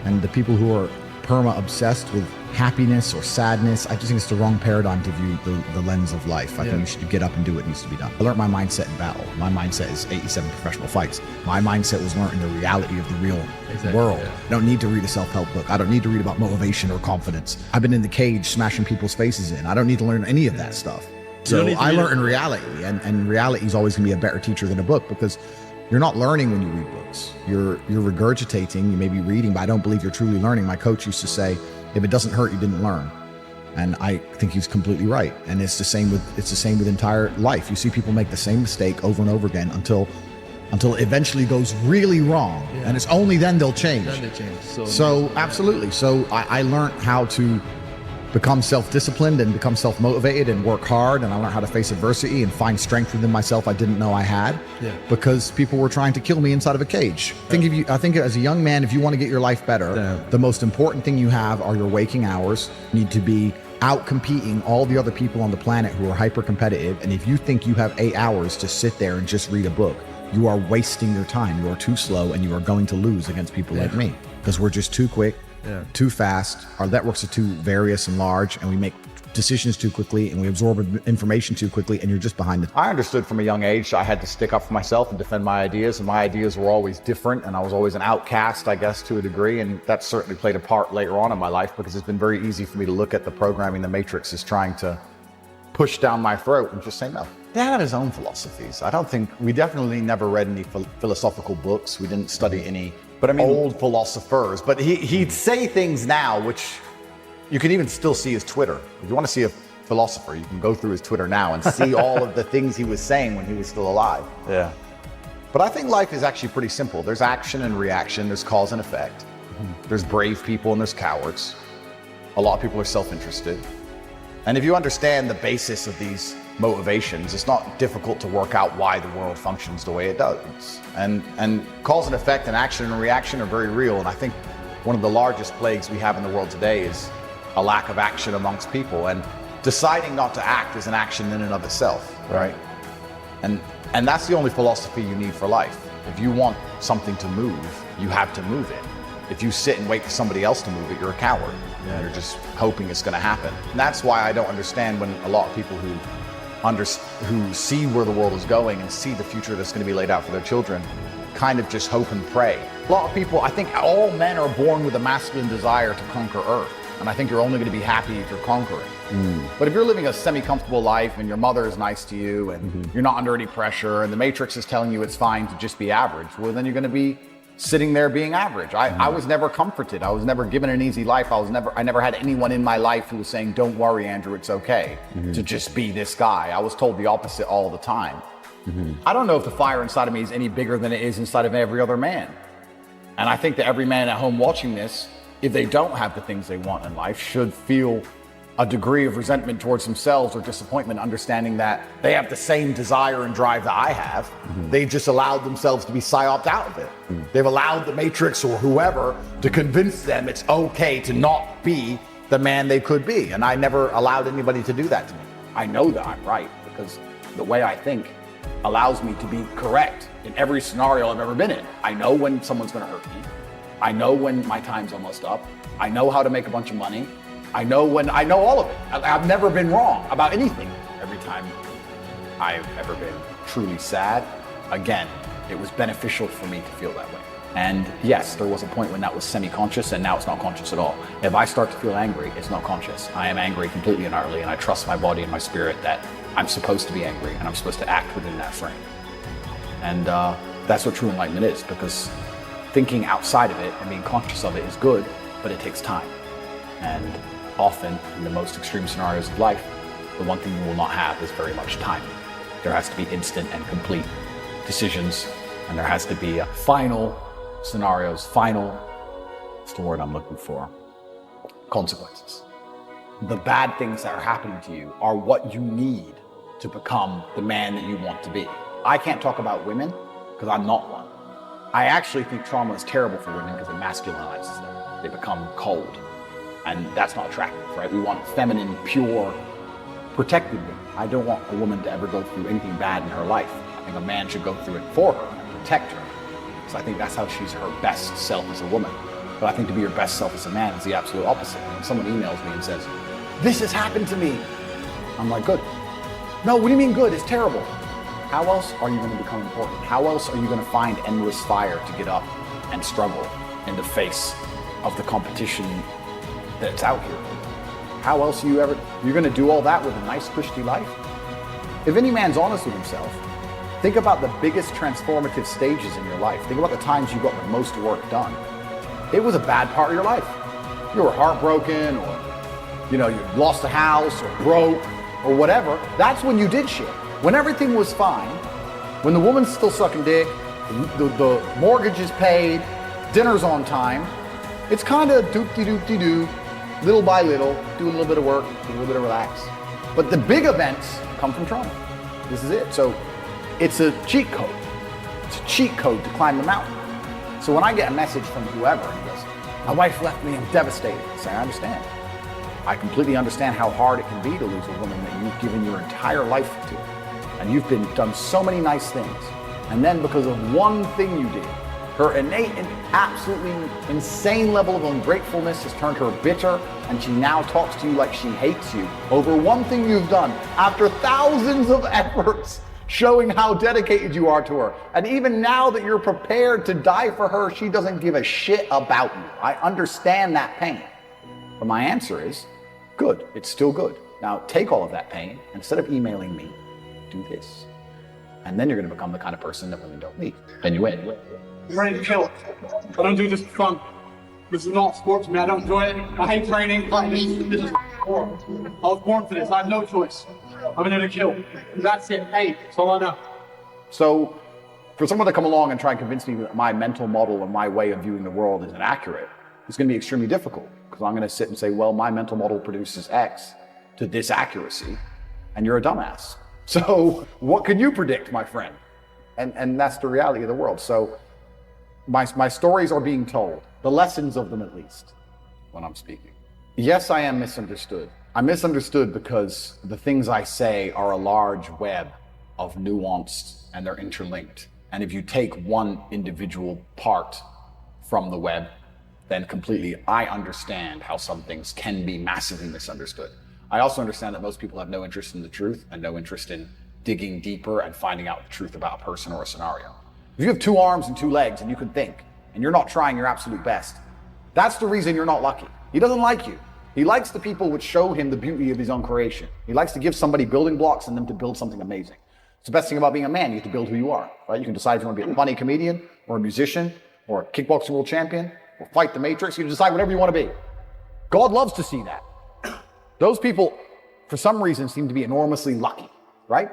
S2: And the people who are perma-obsessed with happiness or sadness, I just think it's the wrong paradigm to view the lens of life. I think you should get up and do what needs to be done. I learned my mindset in battle. My mindset is 87 professional fights. My mindset was learned in the reality of the real world. Yeah. I don't need to read a self-help book. I don't need to read about motivation or confidence. I've been in the cage smashing people's faces in. I don't need to learn any of that stuff. So I learned in reality, and reality is always going to be a better teacher than a book, because you're not learning when you read books. You're regurgitating, you may be reading, but I don't believe you're truly learning. My coach used to say, if it doesn't hurt, you didn't learn. And I think he's completely right. And it's the same with entire life. You see people make the same mistake over and over again until it eventually goes really wrong. Yeah. And it's only then they'll change.
S9: Then they change.
S2: So absolutely. So I learned how to
S4: become self-disciplined and become self-motivated and work hard, and I learned how to face adversity and find strength within myself I didn't know I had, because people were trying to kill me inside of a cage. I think as a young man, if you want to get your life better, the most important thing you have are your waking hours. You need to be out competing all the other people on the planet who are hyper competitive, and if you think you have 8 hours to sit there and just read a book, you are wasting your time. You are too slow, and you are going to lose against people like me, because we're just too quick, too fast. Our networks are too various and large, and we make decisions too quickly, and we absorb information too quickly, and you're just behind it.
S1: I understood from a young age I had to stick up for myself and defend my ideas, and my ideas were always different, and I was always an outcast, I guess, to a degree, and that certainly played a part later on in my life, because it's been very easy for me to look at the programming the Matrix is trying to push down my throat and just say no. Dad had his own philosophies. We definitely never read any philosophical books. We didn't study any, but I mean, old philosophers. But he'd say things now, which you can even still see his Twitter. If you want to see a philosopher, you can go through his Twitter now and see all of the things he was saying when he was still alive. Yeah. But I think life is actually pretty simple. There's action and reaction. There's cause and effect. There's brave people and there's cowards. A lot of people are self-interested. And if you understand the basis of these motivations, it's not difficult to work out why the world functions the way it does. And cause and effect and action and reaction are very real. And I think one of the largest plagues we have in the world today is a lack of action amongst people. And deciding not to act is an action in and of itself, right? And that's the only philosophy you need for life. If you want something to move, you have to move it. If you sit and wait for somebody else to move it, you're a coward. You're just hoping it's going to happen. And that's why I don't understand when a lot of people who see where the world is going and see the future that's going to be laid out for their children kind of just hope and pray. A lot of people, I think all men are born with a masculine desire to conquer Earth. And I think you're only going to be happy if you're conquering. But if you're living a semi-comfortable life and your mother is nice to you and you're not under any pressure and the Matrix is telling you it's fine to just be average, well, then you're going to be sitting there being average. I was never comforted. I was never given an easy life. I never had anyone in my life who was saying, don't worry, Andrew, it's okay to just be this guy. I was told the opposite all the time. I don't know if the fire inside of me is any bigger than it is inside of every other man. And I think that every man at home watching this, if they don't have the things they want in life, should feel a degree of resentment towards themselves or disappointment, understanding that they have the same desire and drive that I have. They've just allowed themselves to be psyoped out of it. They've allowed the Matrix or whoever to convince them it's okay to not be the man they could be. And I never allowed anybody to do that to me. I know that I'm right because the way I think allows me to be correct in every scenario I've ever been in. I know when someone's going to hurt me. I know when my time's almost up. I know how to make a bunch of money. I know all of it. I've never been wrong about anything. Every time I've ever been truly sad, again, it was beneficial for me to feel that way. And yes, there was a point when that was semi-conscious and now it's not conscious at all. If I start to feel angry, it's not conscious. I am angry completely and utterly, and I trust my body and my spirit that I'm supposed to be angry and I'm supposed to act within that frame. And that's what true enlightenment is, because thinking outside of it and being conscious of it is good, but it takes time. And often, in the most extreme scenarios of life, the one thing you will not have is very much time. There has to be instant and complete decisions, and there has to be final scenarios, what's the word I'm looking for? Consequences. The bad things that are happening to you are what you need to become the man that you want to be. I can't talk about women because I'm not one. I actually think trauma is terrible for women because it masculinizes them. They become cold. And that's not attractive, right? We want feminine, pure, protected women. I don't want a woman to ever go through anything bad in her life. I think a man should go through it for her and protect her. So I think that's how she's her best self as a woman. But I think to be your best self as a man is the absolute opposite. When someone emails me and says, this has happened to me, I'm like, good. No, what do you mean good? It's terrible. How else are you going to become important? How else are you going to find endless fire to get up and struggle in the face of the competition that's out here? How else you're going to do all that with a nice, cushy life? If any man's honest with himself, think about the biggest transformative stages in your life. Think about the times you got the most work done. It was a bad part of your life. You were heartbroken, or you lost a house, or broke, or whatever. That's when you did shit. When everything was fine, when the woman's still sucking dick, the mortgage is paid, dinner's on time, it's kind of doop-de-doop-de-doo. little by little, do a little bit of work, do a little bit of relax. But the big events come from trauma. This is it. So it's a cheat code. It's a cheat code to climb the mountain. So when I get a message from whoever, and he goes, my wife left me, I'm devastated. I say, I understand. I completely understand how hard it can be to lose a woman that you've given your entire life to. And you've done so many nice things. And then because of one thing you did, her innate and absolutely insane level of ungratefulness has turned her bitter, and she now talks to you like she hates you over one thing you've done after thousands of efforts showing how dedicated you are to her. And even now that you're prepared to die for her, she doesn't give a shit about you. I understand that pain. But my answer is, good, it's still good. Now take all of that pain, and instead of emailing me, do this. And then you're gonna become the kind of person that women don't need. Then you win.
S8: I'm ready to kill it. I don't do this for fun. This is not sport to me. I don't enjoy it. I hate training. This is horrible. I was born for this. I have no choice. I'm in there to kill. That's it. Hey, that's all I know.
S1: So for someone to come along and try and convince me that my mental model and my way of viewing the world is inaccurate, it's going to be extremely difficult, because I'm going to sit and say, well, my mental model produces X to this accuracy, and you're a dumbass. So what can you predict, my friend? And that's the reality of the world. So my stories are being told, the lessons of them at least, when I'm speaking. Yes, I am misunderstood. I'm misunderstood because the things I say are a large web of nuance, and they're interlinked. And if you take one individual part from the web, then completely I understand how some things can be massively misunderstood. I also understand that most people have no interest in the truth and no interest in digging deeper and finding out the truth about a person or a scenario. If you have 2 arms and 2 legs and you can think, and you're not trying your absolute best, that's the reason you're not lucky. He doesn't like you. He likes the people which show him the beauty of his own creation. He likes to give somebody building blocks and them to build something amazing. It's the best thing about being a man. You get to build who you are, right? You can decide if you want to be a funny comedian or a musician or a kickboxing world champion or fight the Matrix. You can decide whatever you want to be. God loves to see that. Those people, for some reason, seem to be enormously lucky, right?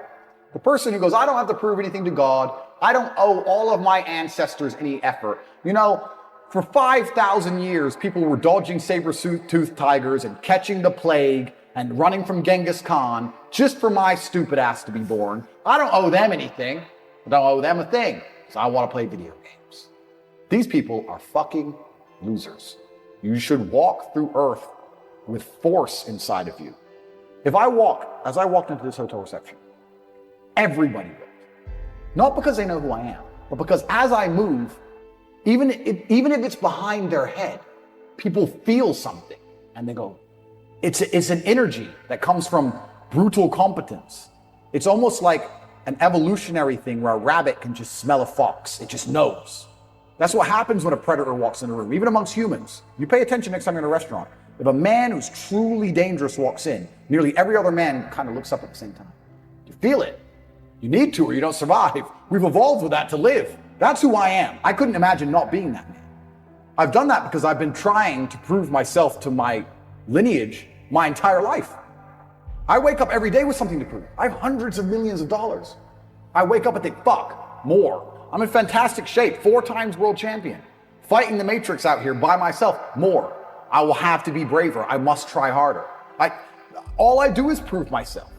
S1: The person who goes, I don't have to prove anything to God. I don't owe all of my ancestors any effort. You know, for 5,000 years, people were dodging saber-toothed tigers and catching the plague and running from Genghis Khan just for my stupid ass to be born. I don't owe them anything. I don't owe them a thing, because I want to play video games. These people are fucking losers. You should walk through Earth with force inside of you. As I walked into this hotel reception, everybody looked. Not because they know who I am, but because as I move, even if it's behind their head, people feel something and they go, it's an energy that comes from brutal competence. It's almost like an evolutionary thing where a rabbit can just smell a fox. It just knows. That's what happens when a predator walks in a room, even amongst humans. You pay attention next time you're in a restaurant. If a man who's truly dangerous walks in, nearly every other man kind of looks up at the same time. You feel it. You need to or you don't survive. We've evolved with that to live. That's who I am. I couldn't imagine not being that man. I've done that because I've been trying to prove myself to my lineage my entire life. I wake up every day with something to prove. I have hundreds of millions of dollars. I wake up and think, fuck, more. I'm in fantastic shape, 4 times world champion. Fighting the Matrix out here by myself, more. I will have to be braver. I must try harder. All I do is prove myself.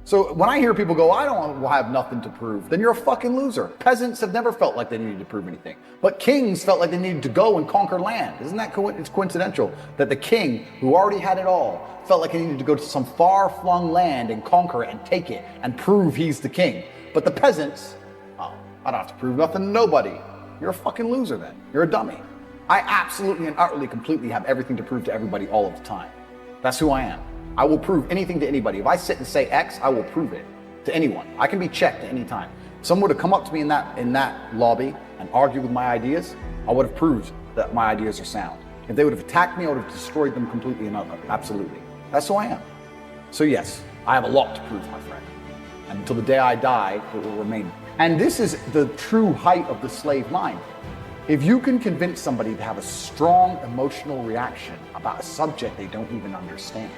S1: So when I hear people go, I don't have nothing to prove, then you're a fucking loser. Peasants have never felt like they needed to prove anything. But kings felt like they needed to go and conquer land. Isn't that it's coincidental that the king, who already had it all, felt like he needed to go to some far-flung land and conquer it and take it and prove he's the king. But the peasants, oh, I don't have to prove nothing to nobody. You're a fucking loser then. You're a dummy. I absolutely and utterly completely have everything to prove to everybody all of the time. That's who I am. I will prove anything to anybody. If I sit and say X, I will prove it to anyone. I can be checked at any time. If someone were to come up to me in that lobby and argue with my ideas, I would have proved that my ideas are sound. If they would have attacked me, I would have destroyed them completely and utterly. Absolutely. That's who I am. So yes, I have a lot to prove, my friend. And until the day I die, it will remain. And this is the true height of the slave mind. If you can convince somebody to have a strong emotional reaction about a subject they don't even understand,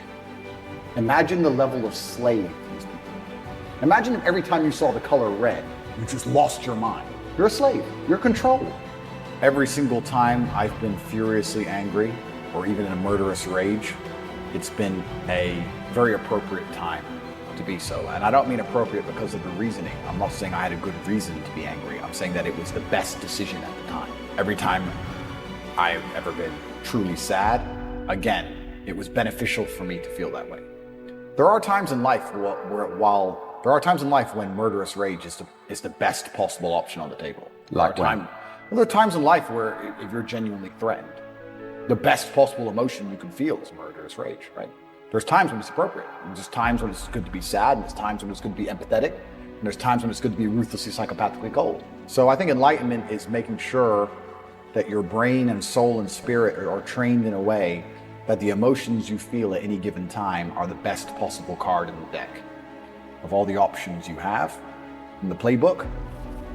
S1: imagine the level of slave these people. Imagine if every time you saw the color red, you just lost your mind. You're a slave. You're controlled. Every single time I've been furiously angry or even in a murderous rage, it's been a very appropriate time to be so. And I don't mean appropriate because of the reasoning. I'm not saying I had a good reason to be angry. I'm saying that it was the best decision at the time. Every time I've ever been truly sad, again, it was beneficial for me to feel that way. There are times in life there are times in life when murderous rage is the best possible option on the table. There are times in life where if you're genuinely threatened, the best possible emotion you can feel is murderous rage, right? There's times when it's appropriate. There's times when it's good to be sad, and there's times when it's good to be empathetic, and there's times when it's good to be ruthlessly psychopathically cold. So I think enlightenment is making sure that your brain and soul and spirit are trained in a way that the emotions you feel at any given time are the best possible card in the deck. Of all the options you have in the playbook,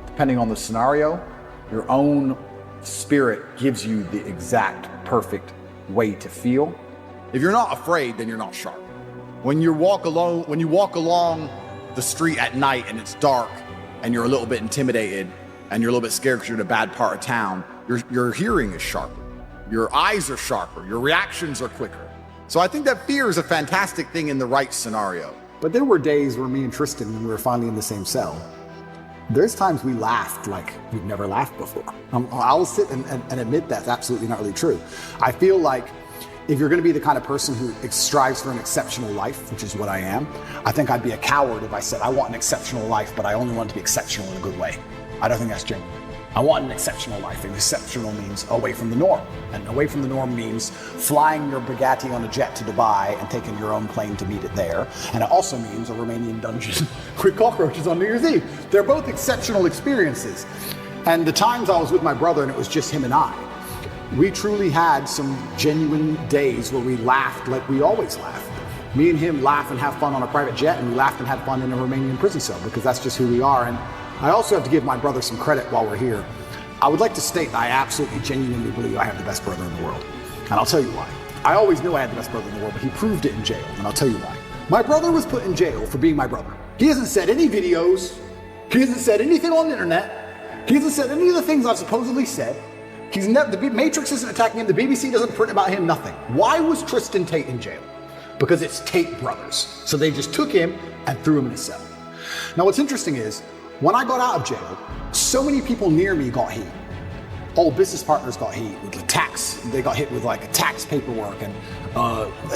S1: depending on the scenario, your own spirit gives you the exact perfect way to feel. If you're not afraid, then you're not sharp. When you walk along the street at night and it's dark and you're a little bit intimidated and you're a little bit scared because you're in a bad part of town, your hearing is sharper. Your eyes are sharper. Your reactions are quicker. So I think that fear is a fantastic thing in the right scenario.
S4: But there were days where me and Tristan, when we were finally in the same cell, there's times we laughed like we've never laughed before. I'll sit and admit that's absolutely not really true. I feel like if you're going to be the kind of person who strives for an exceptional life, which is what I am, I think I'd be a coward if I said I want an exceptional life, but I only want it to be exceptional in a good way. I don't think that's genuine. I want an exceptional life, and exceptional means away from the norm. And away from the norm means flying your Bugatti on a jet to Dubai and taking your own plane to meet it there. And it also means a Romanian dungeon with cockroaches on New Year's Eve. They're both exceptional experiences. And the times I was with my brother and it was just him and I, we truly had some genuine days where we laughed like we always laugh. Me and him laugh and have fun on a private jet, and we laughed and had fun in a Romanian prison cell because that's just who we are. And I also have to give my brother some credit while we're here. I would like to state that I absolutely genuinely believe I have the best brother in the world. And I'll tell you why. I always knew I had the best brother in the world, but he proved it in jail, and I'll tell you why. My brother was put in jail for being my brother. He hasn't said any videos. He hasn't said anything on the internet. He hasn't said any of the things I've supposedly said. The Matrix isn't attacking him. The BBC doesn't print about him, nothing. Why was Tristan Tate in jail? Because it's Tate brothers. So they just took him and threw him in a cell. Now what's interesting is, when I got out of jail, so many people near me got heat. Old business partners got heat with the tax. They got hit with like tax paperwork, and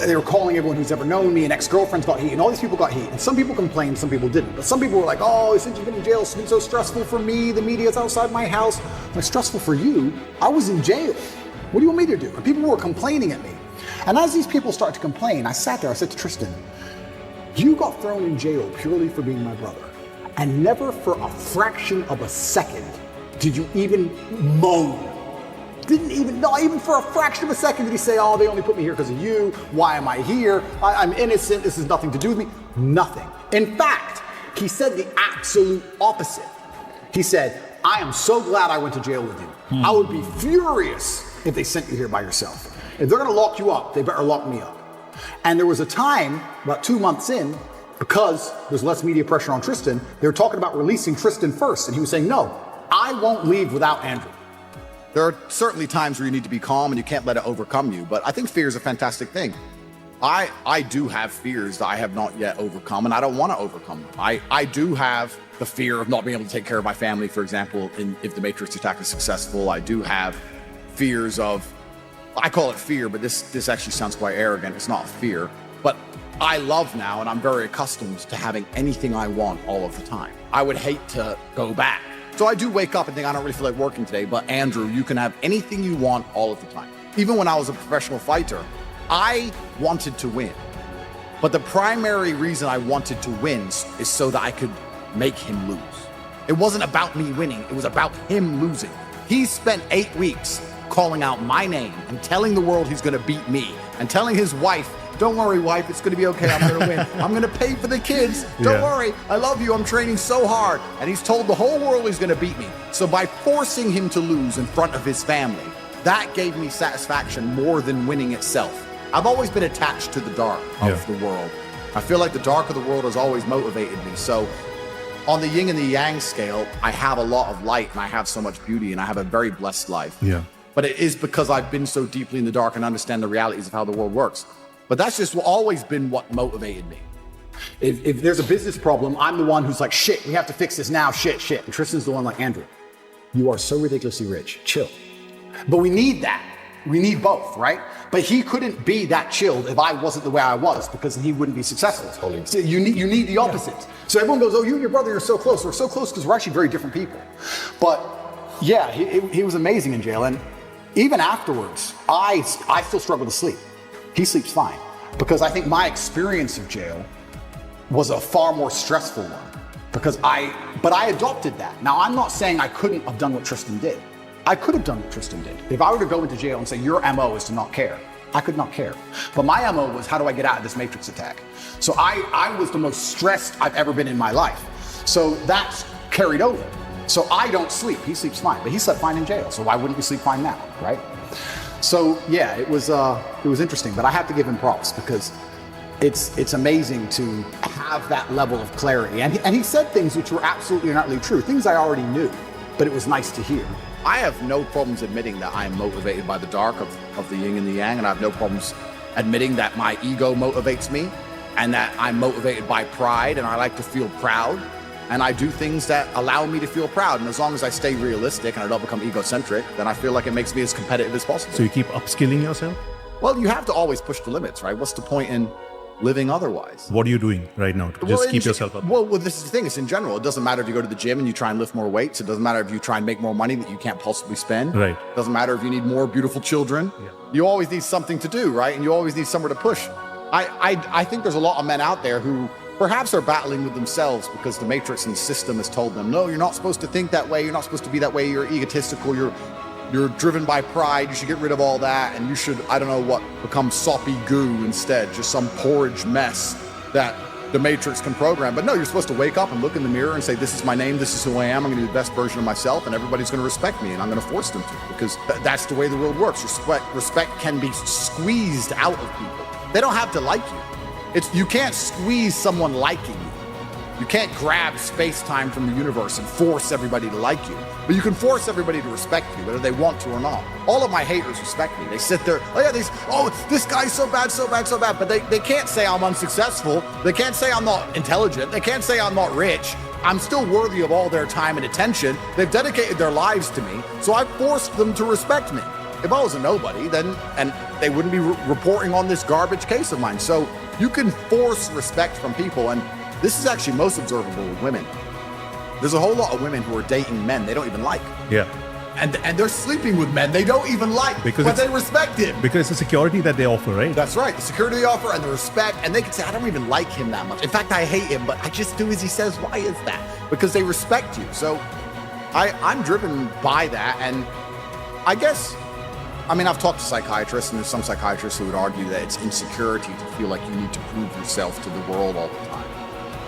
S4: they were calling everyone who's ever known me, and ex-girlfriends got heat, and all these people got heat. And some people complained, some people didn't. But some people were like, oh, since you've been in jail, it's been so stressful for me. The media's outside my house. I'm like, stressful for you? I was in jail. What do you want me to do? And people were complaining at me. And as these people started to complain, I sat there, I said to Tristan, you got thrown in jail purely for being my brother. And never for a fraction of a second did you even moan. Not even for a fraction of a second did he say, oh, they only put me here because of you. Why am I here? I'm innocent. This has nothing to do with me. Nothing. In fact, he said the absolute opposite. He said, I am so glad I went to jail with you. I would be furious if they sent you here by yourself. If they're going to lock you up, they better lock me up. And there was a time, about 2 months in, because there's less media pressure on Tristan, they were talking about releasing Tristan first. And he was saying, no, I won't leave without Andrew.
S1: There are certainly times where you need to be calm and you can't let it overcome you, but I think fear is a fantastic thing. I do have fears that I have not yet overcome, and I don't want to overcome them. I do have the fear of not being able to take care of my family, for example, if the Matrix attack is successful. I do have fears of, I call it fear, but this actually sounds quite arrogant. It's not fear, but I love now, and I'm very accustomed to having anything I want all of the time. I would hate to go back. So I do wake up and think I don't really feel like working today, but Andrew, you can have anything you want all of the time. Even when I was a professional fighter, I wanted to win. But the primary reason I wanted to win is so that I could make him lose. It wasn't about me winning, it was about him losing. He spent 8 weeks calling out my name and telling the world he's gonna beat me, and telling his wife, don't worry, wife, it's gonna be okay, I'm gonna win. I'm gonna pay for the kids, don't worry, I love you, I'm training so hard. And he's told the whole world he's gonna beat me. So by forcing him to lose in front of his family, that gave me satisfaction more than winning itself. I've always been attached to the dark of the world. I feel like the dark of the world has always motivated me. So on the yin and the yang scale, I have a lot of light and I have so much beauty and I have a very blessed life. But it is because I've been so deeply in the dark and understand the realities of how the world works. But that's just always been what motivated me. If there's a business problem, I'm the one who's like, shit, we have to fix this now, shit. And Tristan's the one like, Andrew, you are so ridiculously rich, chill. But we need that. We need both, right? But he couldn't be that chilled if I wasn't the way I was, because he wouldn't be successful. Totally. So you need the opposite. Yeah. So everyone goes, oh, you and your brother are so close. We're so close because we're actually very different people. But yeah, he was amazing in jail. And even afterwards, I still struggle to sleep. He sleeps fine, because I think my experience of jail was a far more stressful one, but I adopted that. Now, I'm not saying I couldn't have done what Tristan did. I could have done what Tristan did. If I were to go into jail and say, your MO is to not care, I could not care. But my MO was, how do I get out of this matrix attack? So I was the most stressed I've ever been in my life. So that's carried over. So I don't sleep. He sleeps fine, but he slept fine in jail. So why wouldn't we sleep fine now, right? So yeah, it was interesting, but I have to give him props, because it's amazing to have that level of clarity. And he said things which were absolutely and utterly true, things I already knew, but it was nice to hear.
S3: I have no problems admitting that I am motivated by the dark of the yin and the yang, and I have no problems admitting that my ego motivates me, and that I'm motivated by pride, and I like to feel proud, and I do things that allow me to feel proud. And as long as I stay realistic and I don't become egocentric, then I feel like it makes me as competitive as possible.
S9: So you keep upskilling yourself?
S3: Well, you have to always push the limits, right? What's the point in living otherwise?
S9: What are you doing right now to just keep yourself up?
S3: Well, this is the thing. It's in general. It doesn't matter if you go to the gym and you try and lift more weights. It doesn't matter if you try and make more money that you can't possibly spend.
S9: Right.
S3: It doesn't matter if you need more beautiful children. Yeah. You always need something to do, right? And you always need somewhere to push. I think there's a lot of men out there who perhaps are battling with themselves because the matrix and the system has told them, no, you're not supposed to think that way. You're not supposed to be that way. You're egotistical. You're driven by pride. You should get rid of all that. And you should, I don't know what, become soppy goo instead, just some porridge mess that the matrix can program. But no, you're supposed to wake up and look in the mirror and say, this is my name. This is who I am. I'm going to be the best version of myself, and everybody's going to respect me, and I'm going to force them to, because that's the way the world works. Respect can be squeezed out of people. They don't have to like you. You can't squeeze someone liking you. You can't grab space-time from the universe and force everybody to like you. But you can force everybody to respect you, whether they want to or not. All of my haters respect me. They sit there, this guy's so bad. But they can't say I'm unsuccessful. They can't say I'm not intelligent. They can't say I'm not rich. I'm still worthy of all their time and attention. They've dedicated their lives to me, so I've forced them to respect me. If I was a nobody, and they wouldn't be reporting on this garbage case of mine. So you can force respect from people, and this is actually most observable with women. There's a whole lot of women who are dating men they don't even like.
S9: Yeah.
S3: And they're sleeping with men they don't even like, but they respect him.
S9: Because it's the security that they offer, right?
S3: That's right. The security they offer and the respect. And they can say, I don't even like him that much. In fact, I hate him, but I just do as he says. Why is that? Because they respect you. So I'm driven by that. And I guess, I've talked to psychiatrists, and there's some psychiatrists who would argue that it's insecurity to feel like you need to prove yourself to the world all the time.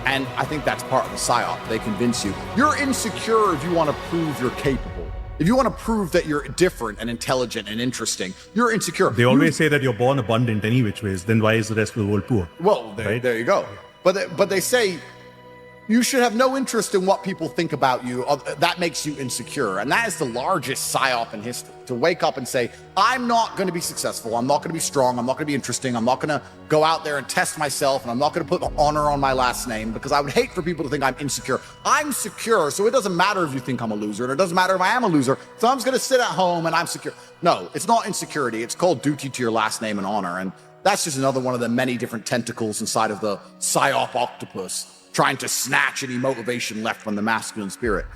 S3: And I think that's part of the psyop. They convince you, you're insecure if you want to prove you're capable. If you want to prove that you're different and intelligent and interesting, you're insecure.
S9: They always say that you're born abundant any which ways, then why is the rest of the world poor?
S3: Well, there you go. But they say you should have no interest in what people think about you. That makes you insecure. And that is the largest psyop in history. To wake up and say, I'm not going to be successful. I'm not going to be strong. I'm not going to be interesting. I'm not going to go out there and test myself. And I'm not going to put honor on my last name, because I would hate for people to think I'm insecure. I'm secure, so it doesn't matter if you think I'm a loser. And it doesn't matter if I am a loser. So I'm just going to sit at home and I'm secure. No, it's not insecurity. It's called duty to your last name and honor. And that's just another one of the many different tentacles inside of the psyop octopus, trying to snatch any motivation left from the masculine spirit.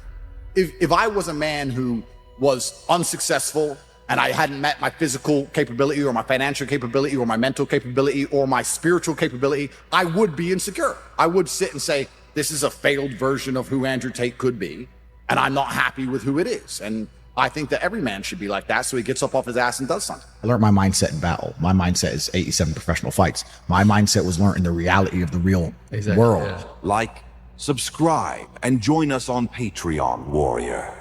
S3: If I was a man who was unsuccessful and I hadn't met my physical capability or my financial capability or my mental capability or my spiritual capability, I would be insecure. I would sit and say, this is a failed version of who Andrew Tate could be, and I'm not happy with who it is. And I think that every man should be like that, so he gets up off his ass and does something.
S2: I learned my mindset in battle. My mindset is 87 professional fights. My mindset was learning the reality of the real world.
S11: Like, subscribe, and join us on Patreon, warrior.